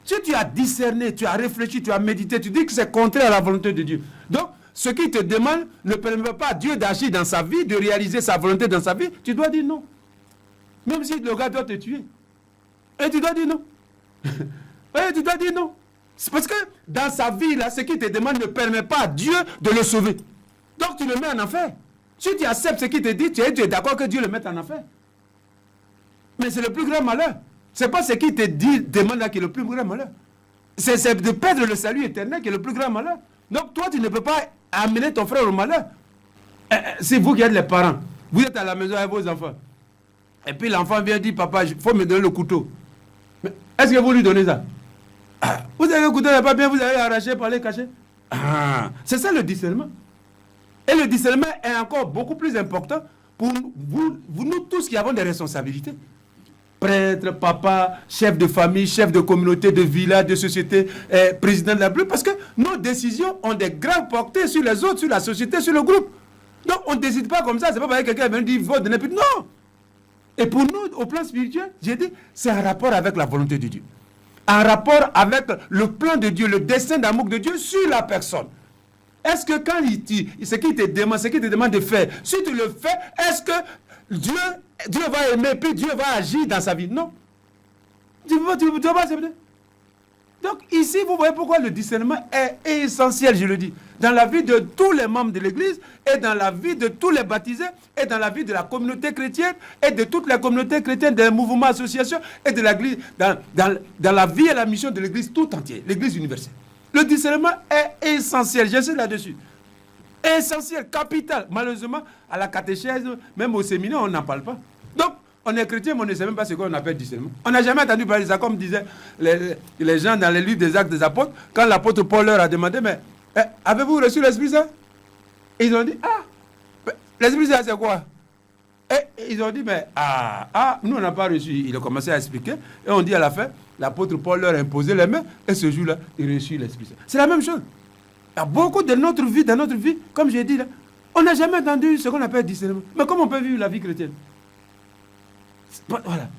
Si tu as discerné, tu as réfléchi, tu as médité, tu dis que c'est contraire à la volonté de Dieu. Donc, ce qu'il te demande ne permet pas à Dieu d'agir dans sa vie, de réaliser sa volonté dans sa vie, tu dois dire non. Même si le gars doit te tuer. Et tu dois dire non. Et tu dois dire non. C'est parce que dans sa vie, là, ce qu'il te demande ne permet pas à Dieu de le sauver. Donc tu le mets en enfer. Si tu acceptes ce qu'il te dit, tu es d'accord que Dieu le mette en enfer. Mais c'est le plus grand malheur. Ce n'est pas ce qu'il te dit, demande là qui est le plus grand malheur. C'est de perdre le salut éternel qui est le plus grand malheur. Donc toi, tu ne peux pas amener ton frère au malheur. C'est vous qui êtes les parents. Vous êtes à la maison avec vos enfants. Et puis l'enfant vient dire, papa, il faut me donner le couteau. Mais est-ce que vous lui donnez ça? Vous avez le couteau, il n'est pas bien, vous allez l'arracher pour aller cacher. C'est ça le discernement. Et le discernement est encore beaucoup plus important pour nous tous qui avons des responsabilités. Prêtre, papa, chef de famille, chef de communauté, de village, de société, président de la République, parce que nos décisions ont des graves portées sur les autres, sur la société, sur le groupe. Donc on ne décide pas comme ça, c'est pas parce que quelqu'un vient dire il faut donner plus. Non! Et pour nous, au plan spirituel, j'ai dit, c'est un rapport avec la volonté de Dieu. Un rapport avec le plan de Dieu, le dessein d'amour de Dieu sur la personne. Est-ce que quand ce qu'il te demande de faire, si tu le fais, est-ce que Dieu va aimer, puis Dieu va agir dans sa vie? Non. Tu ne dois pas accepter. Donc ici, vous voyez pourquoi le discernement est essentiel, je le dis, dans la vie de tous les membres de l'Église, et dans la vie de tous les baptisés, et dans la vie de la communauté chrétienne, et de toutes les communautés chrétiennes, des mouvements, associations, et de l'Église, dans la vie et la mission de l'Église tout entière, l'Église universelle. Le discernement est essentiel, j'insiste là-dessus. Essentiel, capital. Malheureusement, à la catéchèse, même au séminaire, on n'en parle pas. Donc, on est chrétien, mais on ne sait même pas ce qu'on appelle discernement. On n'a jamais entendu parler de ça, comme disaient les gens dans les livres des Actes des Apôtres, quand l'apôtre Paul leur a demandé, mais avez-vous reçu l'Esprit Saint? Et ils ont dit, l'Esprit Saint, c'est quoi? Et ils ont dit, mais nous, on n'a pas reçu. Il a commencé à expliquer, et on dit à la fin, l'apôtre Paul leur a imposé les mains, et ce jour-là, il reçut l'Esprit Saint. C'est la même chose. Il y a beaucoup de notre vie, dans notre vie, comme j'ai dit là, on n'a jamais entendu ce qu'on appelle discernement. Mais comment on peut vivre la vie chrétienne? Voilà.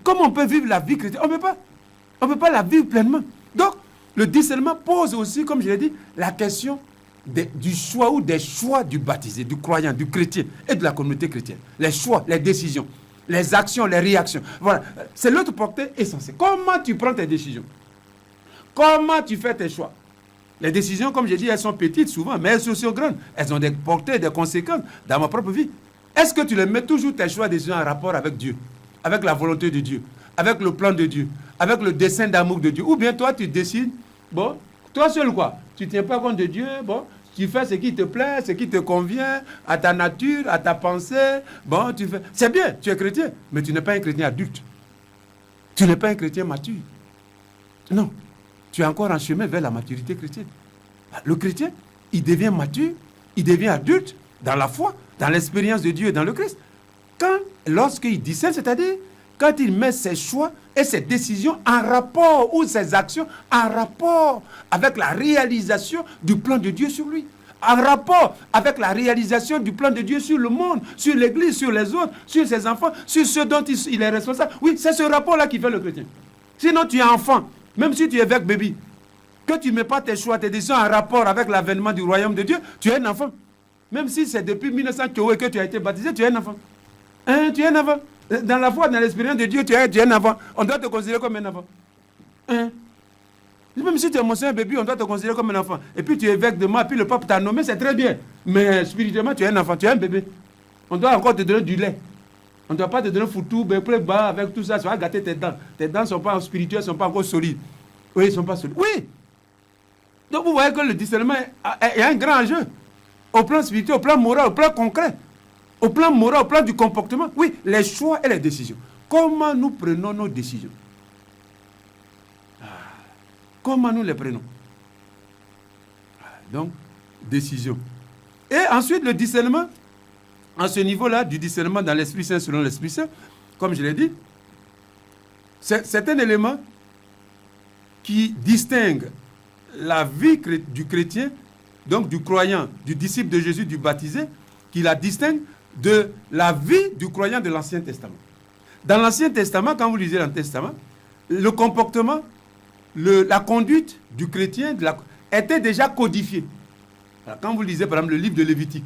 Comment on peut vivre la vie chrétienne? On ne peut pas la vivre pleinement. Donc, le discernement pose aussi, comme je l'ai dit, la question du choix ou des choix du baptisé, du croyant, du chrétien et de la communauté chrétienne. Les choix, les décisions, les actions, les réactions. Voilà. C'est l'autre portée essentielle. Comment tu prends tes décisions? Comment tu fais tes choix? Les décisions, comme j'ai dit, elles sont petites souvent, mais elles sont aussi grandes. Elles ont des portées, des conséquences dans ma propre vie. Est-ce que tu les mets toujours tes choix, décisions en rapport avec Dieu, avec la volonté de Dieu, avec le plan de Dieu, avec le dessein d'amour de Dieu? Ou bien toi, tu décides, bon, toi seul quoi? Tu ne tiens pas compte de Dieu, bon, tu fais ce qui te plaît, ce qui te convient, à ta nature, à ta pensée, bon, tu fais... C'est bien, tu es chrétien, mais tu n'es pas un chrétien adulte. Tu n'es pas un chrétien mature. Non. Tu es encore en chemin vers la maturité chrétienne. Le chrétien, il devient mature, il devient adulte dans la foi, dans l'expérience de Dieu et dans le Christ. Lorsqu'il discerne, c'est-à-dire quand il met ses choix et ses décisions en rapport, ou ses actions en rapport avec la réalisation du plan de Dieu sur lui, en rapport avec la réalisation du plan de Dieu sur le monde, sur l'Église, sur les autres, sur ses enfants, sur ceux dont il est responsable. Oui, c'est ce rapport-là qui fait le chrétien. Sinon, tu es enfant. Même si tu es avec bébé, que tu ne mets pas tes choix, tes décisions en rapport avec l'avènement du royaume de Dieu, tu es un enfant. Même si c'est depuis 1900 que tu as été baptisé, tu es un enfant. Tu es un enfant. Dans la foi, dans l'expérience de Dieu, tu es un enfant. On doit te considérer comme un enfant. Même si tu es un bébé, on doit te considérer comme un enfant. Et puis tu es évêque de moi, puis le pape t'a nommé, c'est très bien. Mais spirituellement, tu es un enfant, tu es un bébé. On doit encore te donner du lait. On ne doit pas te donner foutu, bas avec tout ça, ça va gâter tes dents. Tes dents ne sont pas spirituelles, ne sont pas encore solides. Oui, ils ne sont pas solides. Oui. Donc vous voyez que le discernement, il y a un grand enjeu. au plan spirituel, au plan moral, au plan concret, au plan moral, au plan du comportement. Oui, les choix et les décisions. Comment nous prenons nos décisions? Comment nous les prenons? Donc, décision. Et ensuite, le discernement, à ce niveau-là, du discernement dans l'Esprit Saint, selon l'Esprit Saint, comme je l'ai dit, c'est un élément qui distingue la vie du chrétien, donc du croyant, du disciple de Jésus, du baptisé, qui la distingue de la vie du croyant de l'Ancien Testament. Dans l'Ancien Testament, quand vous lisez l'Ancien Testament, le comportement, la conduite du chrétien était déjà codifiée. Alors, quand vous lisez par exemple le livre de Lévitique,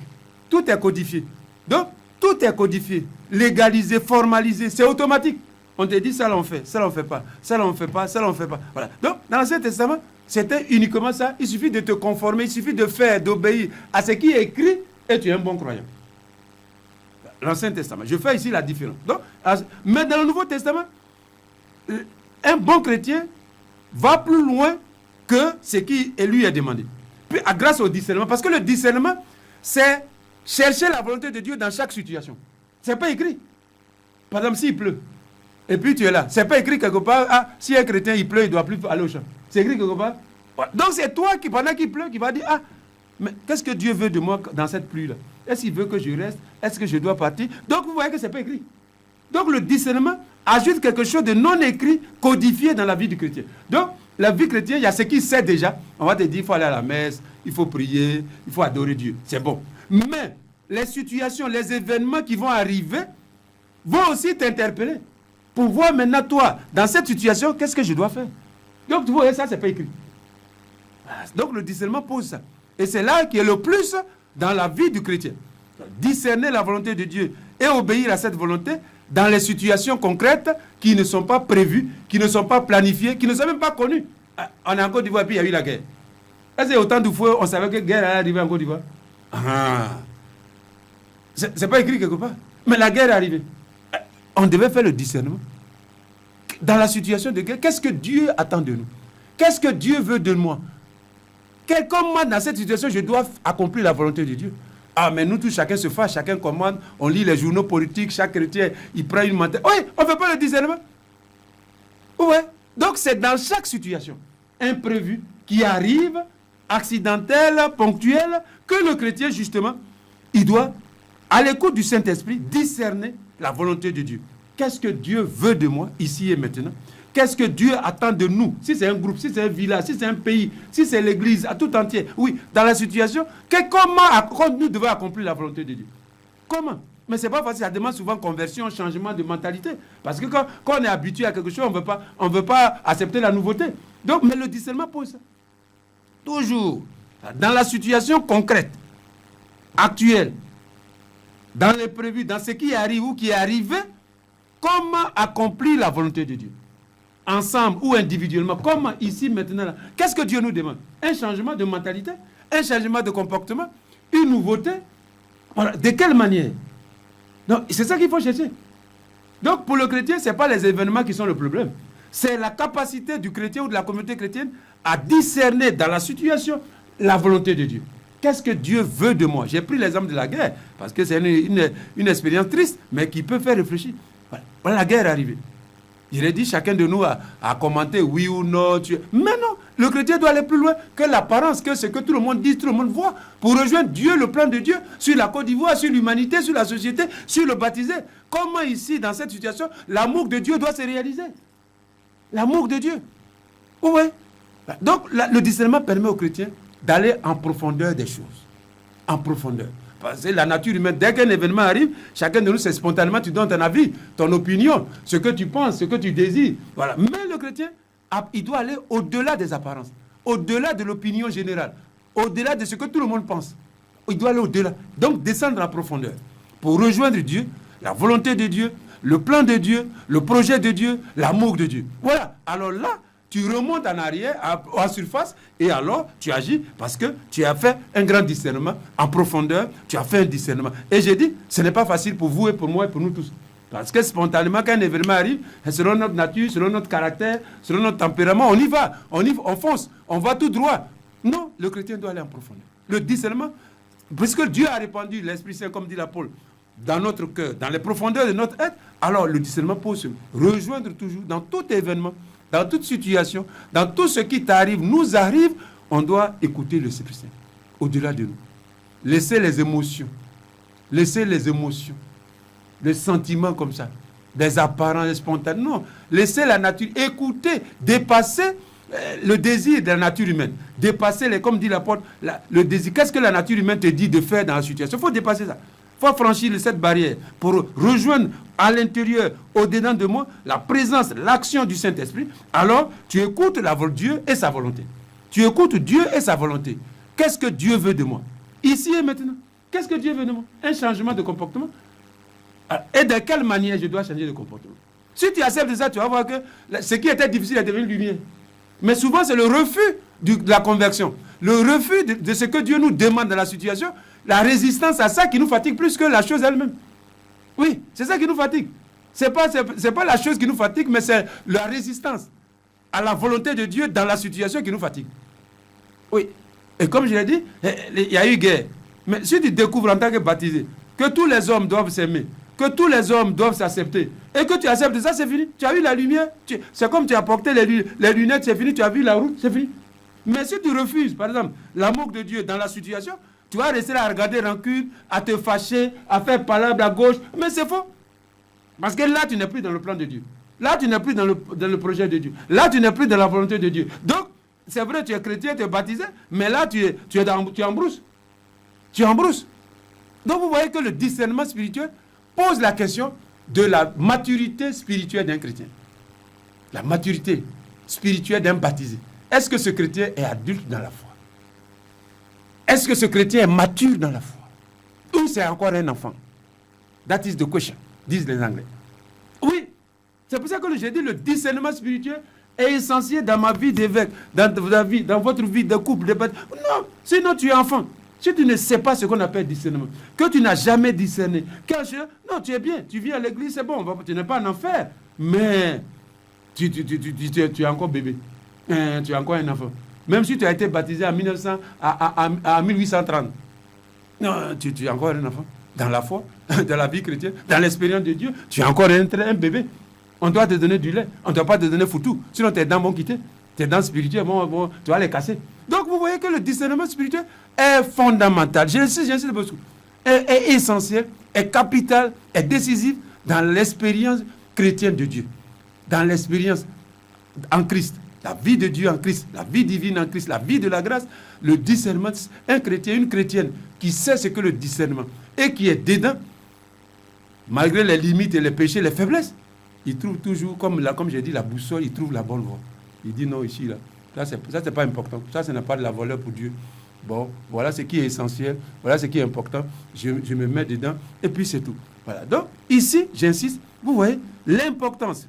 tout est codifié. Donc, tout est codifié, légalisé, formalisé, c'est automatique. On te dit ça là on fait, ça là on fait pas, ça là on fait pas, ça là on fait pas. Voilà. Donc, dans l'Ancien Testament, c'était uniquement ça. Il suffit de te conformer, il suffit de faire, d'obéir à ce qui est écrit et tu es un bon croyant. L'Ancien Testament. Je fais ici la différence. Donc, mais dans le Nouveau Testament, un bon chrétien va plus loin que ce qui lui est demandé. Puis, grâce au discernement, parce que le discernement, c'est chercher la volonté de Dieu dans chaque situation. C'est pas écrit. Par exemple, s'il pleut, et puis tu es là, c'est pas écrit quelque part, si un chrétien il pleut, il doit plus aller au champ. C'est écrit quelque part. Donc c'est toi qui, pendant qu'il pleut, qui va dire, mais qu'est-ce que Dieu veut de moi dans cette pluie-là? Est-ce qu'il veut que je reste? Est-ce que je dois partir? Donc vous voyez que c'est pas écrit. Donc le discernement ajoute quelque chose de non écrit, codifié dans la vie du chrétien. Donc la vie chrétienne, il y a ce qu'il sait déjà. On va te dire, il faut aller à la messe, il faut prier, il faut adorer Dieu. C'est bon. Mais les situations, les événements qui vont arriver vont aussi t'interpeller. Pour voir maintenant, toi, dans cette situation, qu'est-ce que je dois faire? Donc, vous voyez, ça, c'est pas écrit. Donc, le discernement pose ça. Et c'est là qui est le plus dans la vie du chrétien. Discerner la volonté de Dieu et obéir à cette volonté dans les situations concrètes qui ne sont pas prévues, qui ne sont pas planifiées, qui ne sont même pas connues. On est en Côte d'Ivoire, et puis il y a eu la guerre. Est-ce que autant de fois, on savait que la guerre allait arriver en Côte d'Ivoire? C'est pas écrit quelque part. Mais la guerre est arrivée. On devait faire le discernement. Dans la situation de guerre, qu'est-ce que Dieu attend de nous? Qu'est-ce que Dieu veut de moi? Comment dans cette situation je dois accomplir la volonté de Dieu? Mais nous tous, chacun se fâche, chacun commande, on lit les journaux politiques, chaque chrétien, il prend une mentalité. Oui, on ne fait pas le discernement. Oui. Donc c'est dans chaque situation imprévue qui arrive, accidentelle, ponctuelle, que le chrétien, justement, il doit, à l'écoute du Saint-Esprit, discerner la volonté de Dieu. Qu'est-ce que Dieu veut de moi, ici et maintenant? Qu'est-ce que Dieu attend de nous? Si c'est un groupe, si c'est un village, si c'est un pays, si c'est l'église, à tout entier. Oui, dans la situation, comment nous devons accomplir la volonté de Dieu? Comment? Mais ce n'est pas facile, ça demande souvent conversion, changement de mentalité. Parce que quand on est habitué à quelque chose, on ne veut pas accepter la nouveauté. Donc, mais le discernement pose ça. Toujours, dans la situation concrète, actuelle, dans l'imprévu, dans ce qui arrive ou qui est arrivé, comment accomplir la volonté de Dieu? Ensemble ou individuellement, comment ici, maintenant, là? Qu'est-ce que Dieu nous demande? Un changement de mentalité, un changement de comportement, une nouveauté. Voilà. De quelle manière? Donc, c'est ça qu'il faut chercher. Donc, pour le chrétien, ce n'est pas les événements qui sont le problème. C'est la capacité du chrétien ou de la communauté chrétienne à discerner dans la situation la volonté de Dieu. Qu'est-ce que Dieu veut de moi? J'ai pris l'exemple de la guerre, parce que c'est une expérience triste, mais qui peut faire réfléchir. Voilà, la guerre est arrivée. Il est dit, chacun de nous a commenté oui ou non. Mais non, le chrétien doit aller plus loin que l'apparence, que ce que tout le monde dit, tout le monde voit, pour rejoindre Dieu, le plan de Dieu, sur la Côte d'Ivoire, sur l'humanité, sur la société, sur le baptisé. Comment ici, dans cette situation, l'amour de Dieu doit se réaliser? L'amour de Dieu. Oui. Donc, le discernement permet aux chrétiens d'aller en profondeur des choses. En profondeur. Parce que la nature humaine, dès qu'un événement arrive, chacun de nous, c'est spontanément, tu donnes ton avis, ton opinion, ce que tu penses, ce que tu désires. Voilà. Mais le chrétien, il doit aller au-delà des apparences, au-delà de l'opinion générale, au-delà de ce que tout le monde pense. Il doit aller au-delà. Donc, descendre en profondeur pour rejoindre Dieu, la volonté de Dieu, le plan de Dieu, le projet de Dieu, l'amour de Dieu. Voilà. Alors là, tu remontes en arrière, en surface, et alors tu agis parce que tu as fait un grand discernement en profondeur, tu as fait un discernement. Et j'ai dit, ce n'est pas facile pour vous et pour moi et pour nous tous. Parce que spontanément, quand un événement arrive, selon notre nature, selon notre caractère, selon notre tempérament, on y va, on fonce, on va tout droit. Non, le chrétien doit aller en profondeur. Le discernement puisque Dieu a répandu l'Esprit Saint, comme dit l'apôtre, dans notre cœur, dans les profondeurs de notre être, alors le discernement peut se rejoindre toujours dans tout événement, dans toute situation, dans tout ce qui t'arrive, nous arrive, on doit écouter le Esprit Saint, au-delà de nous. Laissez les émotions, les sentiments comme ça, des apparents, des spontanés. Non, laissez la nature, écouter, dépasser le désir de la nature humaine. Dépasser, comme dit l'apôtre, le désir. Qu'est-ce que la nature humaine te dit de faire dans la situation? Il faut dépasser ça. Il faut franchir cette barrière pour rejoindre à l'intérieur, au-dedans de moi, la présence, l'action du Saint-Esprit. Alors, tu écoutes Dieu et sa volonté. Tu écoutes Dieu et sa volonté. Qu'est-ce que Dieu veut de moi? Ici et maintenant. Qu'est-ce que Dieu veut de moi? Un changement de comportement. Et de quelle manière je dois changer de comportement? Si tu acceptes ça, tu vas voir que ce qui était difficile est devenu lumière. Mais souvent, c'est le refus de la conversion. Le refus de ce que Dieu nous demande dans la situation. La résistance à ça qui nous fatigue plus que la chose elle-même. Oui, c'est ça qui nous fatigue. C'est pas la chose qui nous fatigue, mais c'est la résistance à la volonté de Dieu dans la situation qui nous fatigue. Oui. Et comme je l'ai dit, il y a eu guerre. Mais si tu découvres en tant que baptisé que tous les hommes doivent s'aimer, que tous les hommes doivent s'accepter, et que tu acceptes ça, c'est fini. Tu as eu la lumière. C'est comme tu as porté les lunettes, c'est fini. Tu as vu la route, c'est fini. Mais si tu refuses, par exemple, l'amour de Dieu dans la situation, tu vas rester là à regarder rancune, à te fâcher, à faire palabre à gauche. Mais c'est faux. Parce que là, tu n'es plus dans le plan de Dieu. Là, tu n'es plus dans le projet de Dieu. Là, tu n'es plus dans la volonté de Dieu. Donc, c'est vrai, tu es chrétien, tu es baptisé, mais là, tu es en brousse. Tu es en brousse. Donc, vous voyez que le discernement spirituel pose la question de la maturité spirituelle d'un chrétien. La maturité spirituelle d'un baptisé. Est-ce que ce chrétien est adulte dans la foi? Est-ce que ce chrétien est mature dans la foi? Ou c'est encore un enfant? That is the question, disent les Anglais. Oui, c'est pour ça que j'ai dit le discernement spirituel est essentiel dans ma vie d'évêque, dans votre vie de couple, de baptême. Non, sinon tu es enfant. Si tu ne sais pas ce qu'on appelle discernement, que tu n'as jamais discerné, non, tu es bien, tu viens à l'église, c'est bon, tu n'es pas en enfer, mais tu es encore bébé, tu es encore un enfant. Même si tu as été baptisé en 1830, non, tu es encore un enfant. Dans la foi, dans la vie chrétienne, dans l'expérience de Dieu, tu es encore un bébé. On doit te donner du lait, on ne doit pas te donner foutu, sinon tes dents vont quitter. Tes dents spirituelles, tu vas les casser. Donc vous voyez que le discernement spirituel est fondamental. J'insiste beaucoup. Est essentiel, est capital, est décisif dans l'expérience chrétienne de Dieu. Dans l'expérience en Christ. La vie de Dieu en Christ, la vie divine en Christ, la vie de la grâce. Le discernement, un chrétien, une chrétienne qui sait ce que le discernement et qui est dedans, malgré les limites et les péchés, les faiblesses, il trouve toujours, comme j'ai dit, la boussole, il trouve la bonne voie. Il dit non, ici, là. Ça, c'est pas important. Ça n'a pas de la valeur pour Dieu. Bon, voilà ce qui est essentiel. Voilà ce qui est important. Je me mets dedans. Et puis, c'est tout. Voilà. Donc, ici, j'insiste. Vous voyez, l'importance.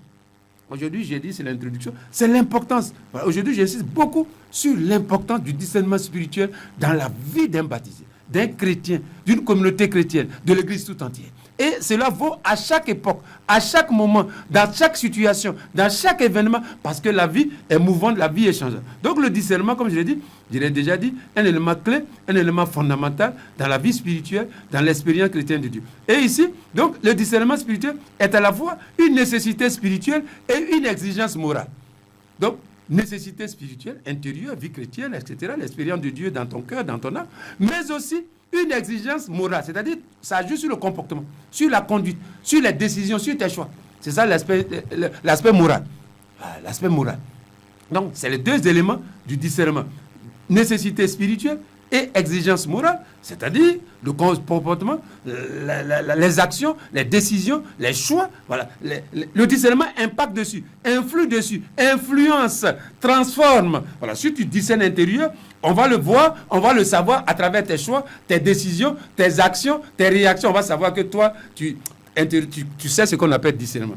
Aujourd'hui, j'ai dit, c'est l'introduction. C'est l'importance. Voilà. Aujourd'hui, j'insiste beaucoup sur l'importance du discernement spirituel dans la vie d'un baptisé, d'un chrétien, d'une communauté chrétienne, de l'Église tout entière. Et cela vaut à chaque époque, à chaque moment, dans chaque situation, dans chaque événement, parce que la vie est mouvante, la vie est changeante. Donc le discernement, comme je l'ai déjà dit, un élément clé, un élément fondamental dans la vie spirituelle, dans l'expérience chrétienne de Dieu. Et ici, donc, le discernement spirituel est à la fois une nécessité spirituelle et une exigence morale. Donc, nécessité spirituelle, intérieure, vie chrétienne, etc., l'expérience de Dieu dans ton cœur, dans ton âme, mais aussi une exigence morale, c'est-à-dire ça joue sur le comportement, sur la conduite, sur les décisions, sur tes choix. C'est ça l'aspect moral. L'aspect moral. Donc, c'est les deux éléments du discernement. Nécessité spirituelle et exigence morale, c'est-à-dire le comportement, les actions, les décisions, les choix. Voilà. Le discernement impacte dessus, influe dessus, influence, transforme. Voilà. Si tu discernes l'intérieur, on va le voir, on va le savoir à travers tes choix, tes décisions, tes actions, tes réactions. On va savoir que toi, tu sais ce qu'on appelle discernement.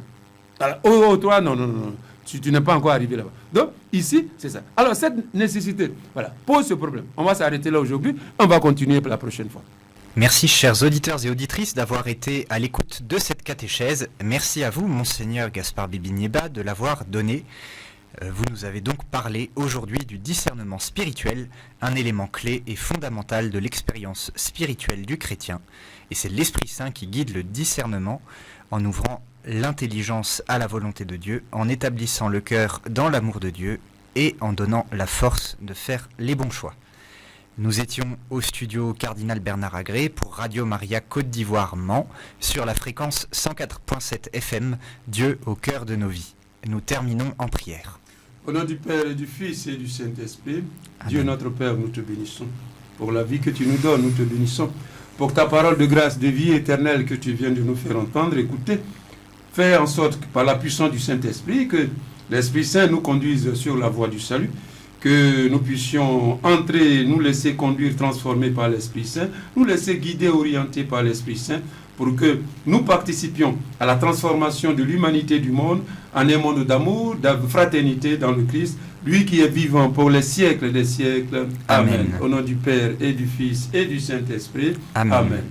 Alors, toi, non. Tu n'es pas encore arrivé là-bas. Donc, ici, c'est ça. Alors, cette nécessité, voilà, pose ce problème. On va s'arrêter là aujourd'hui. On va continuer pour la prochaine fois. Merci, chers auditeurs et auditrices, d'avoir été à l'écoute de cette catéchèse. Merci à vous, Monseigneur Gaspard Bibinieba, de l'avoir donnée. Vous nous avez donc parlé aujourd'hui du discernement spirituel, un élément clé et fondamental de l'expérience spirituelle du chrétien. Et c'est l'Esprit Saint qui guide le discernement en ouvrant l'intelligence à la volonté de Dieu, en établissant le cœur dans l'amour de Dieu et en donnant la force de faire les bons choix. Nous étions au studio Cardinal Bernard Agré pour Radio Maria Côte d'Ivoire Mans sur la fréquence 104.7 FM, Dieu au cœur de nos vies. Nous terminons en prière. Au nom du Père et du Fils et du Saint-Esprit, Dieu notre Père, nous te bénissons. Pour la vie que tu nous donnes, nous te bénissons. Pour ta parole de grâce, de vie éternelle que tu viens de nous faire entendre, écouter, fais en sorte que par la puissance du Saint-Esprit, que l'Esprit Saint nous conduise sur la voie du salut, que nous puissions entrer, nous laisser conduire, transformer par l'Esprit Saint, nous laisser guider, orienter par l'Esprit Saint, pour que nous participions à la transformation de l'humanité du monde en un monde d'amour, de fraternité dans le Christ, lui qui est vivant pour les siècles des siècles. Amen. Au nom du Père et du Fils et du Saint-Esprit. Amen. Amen.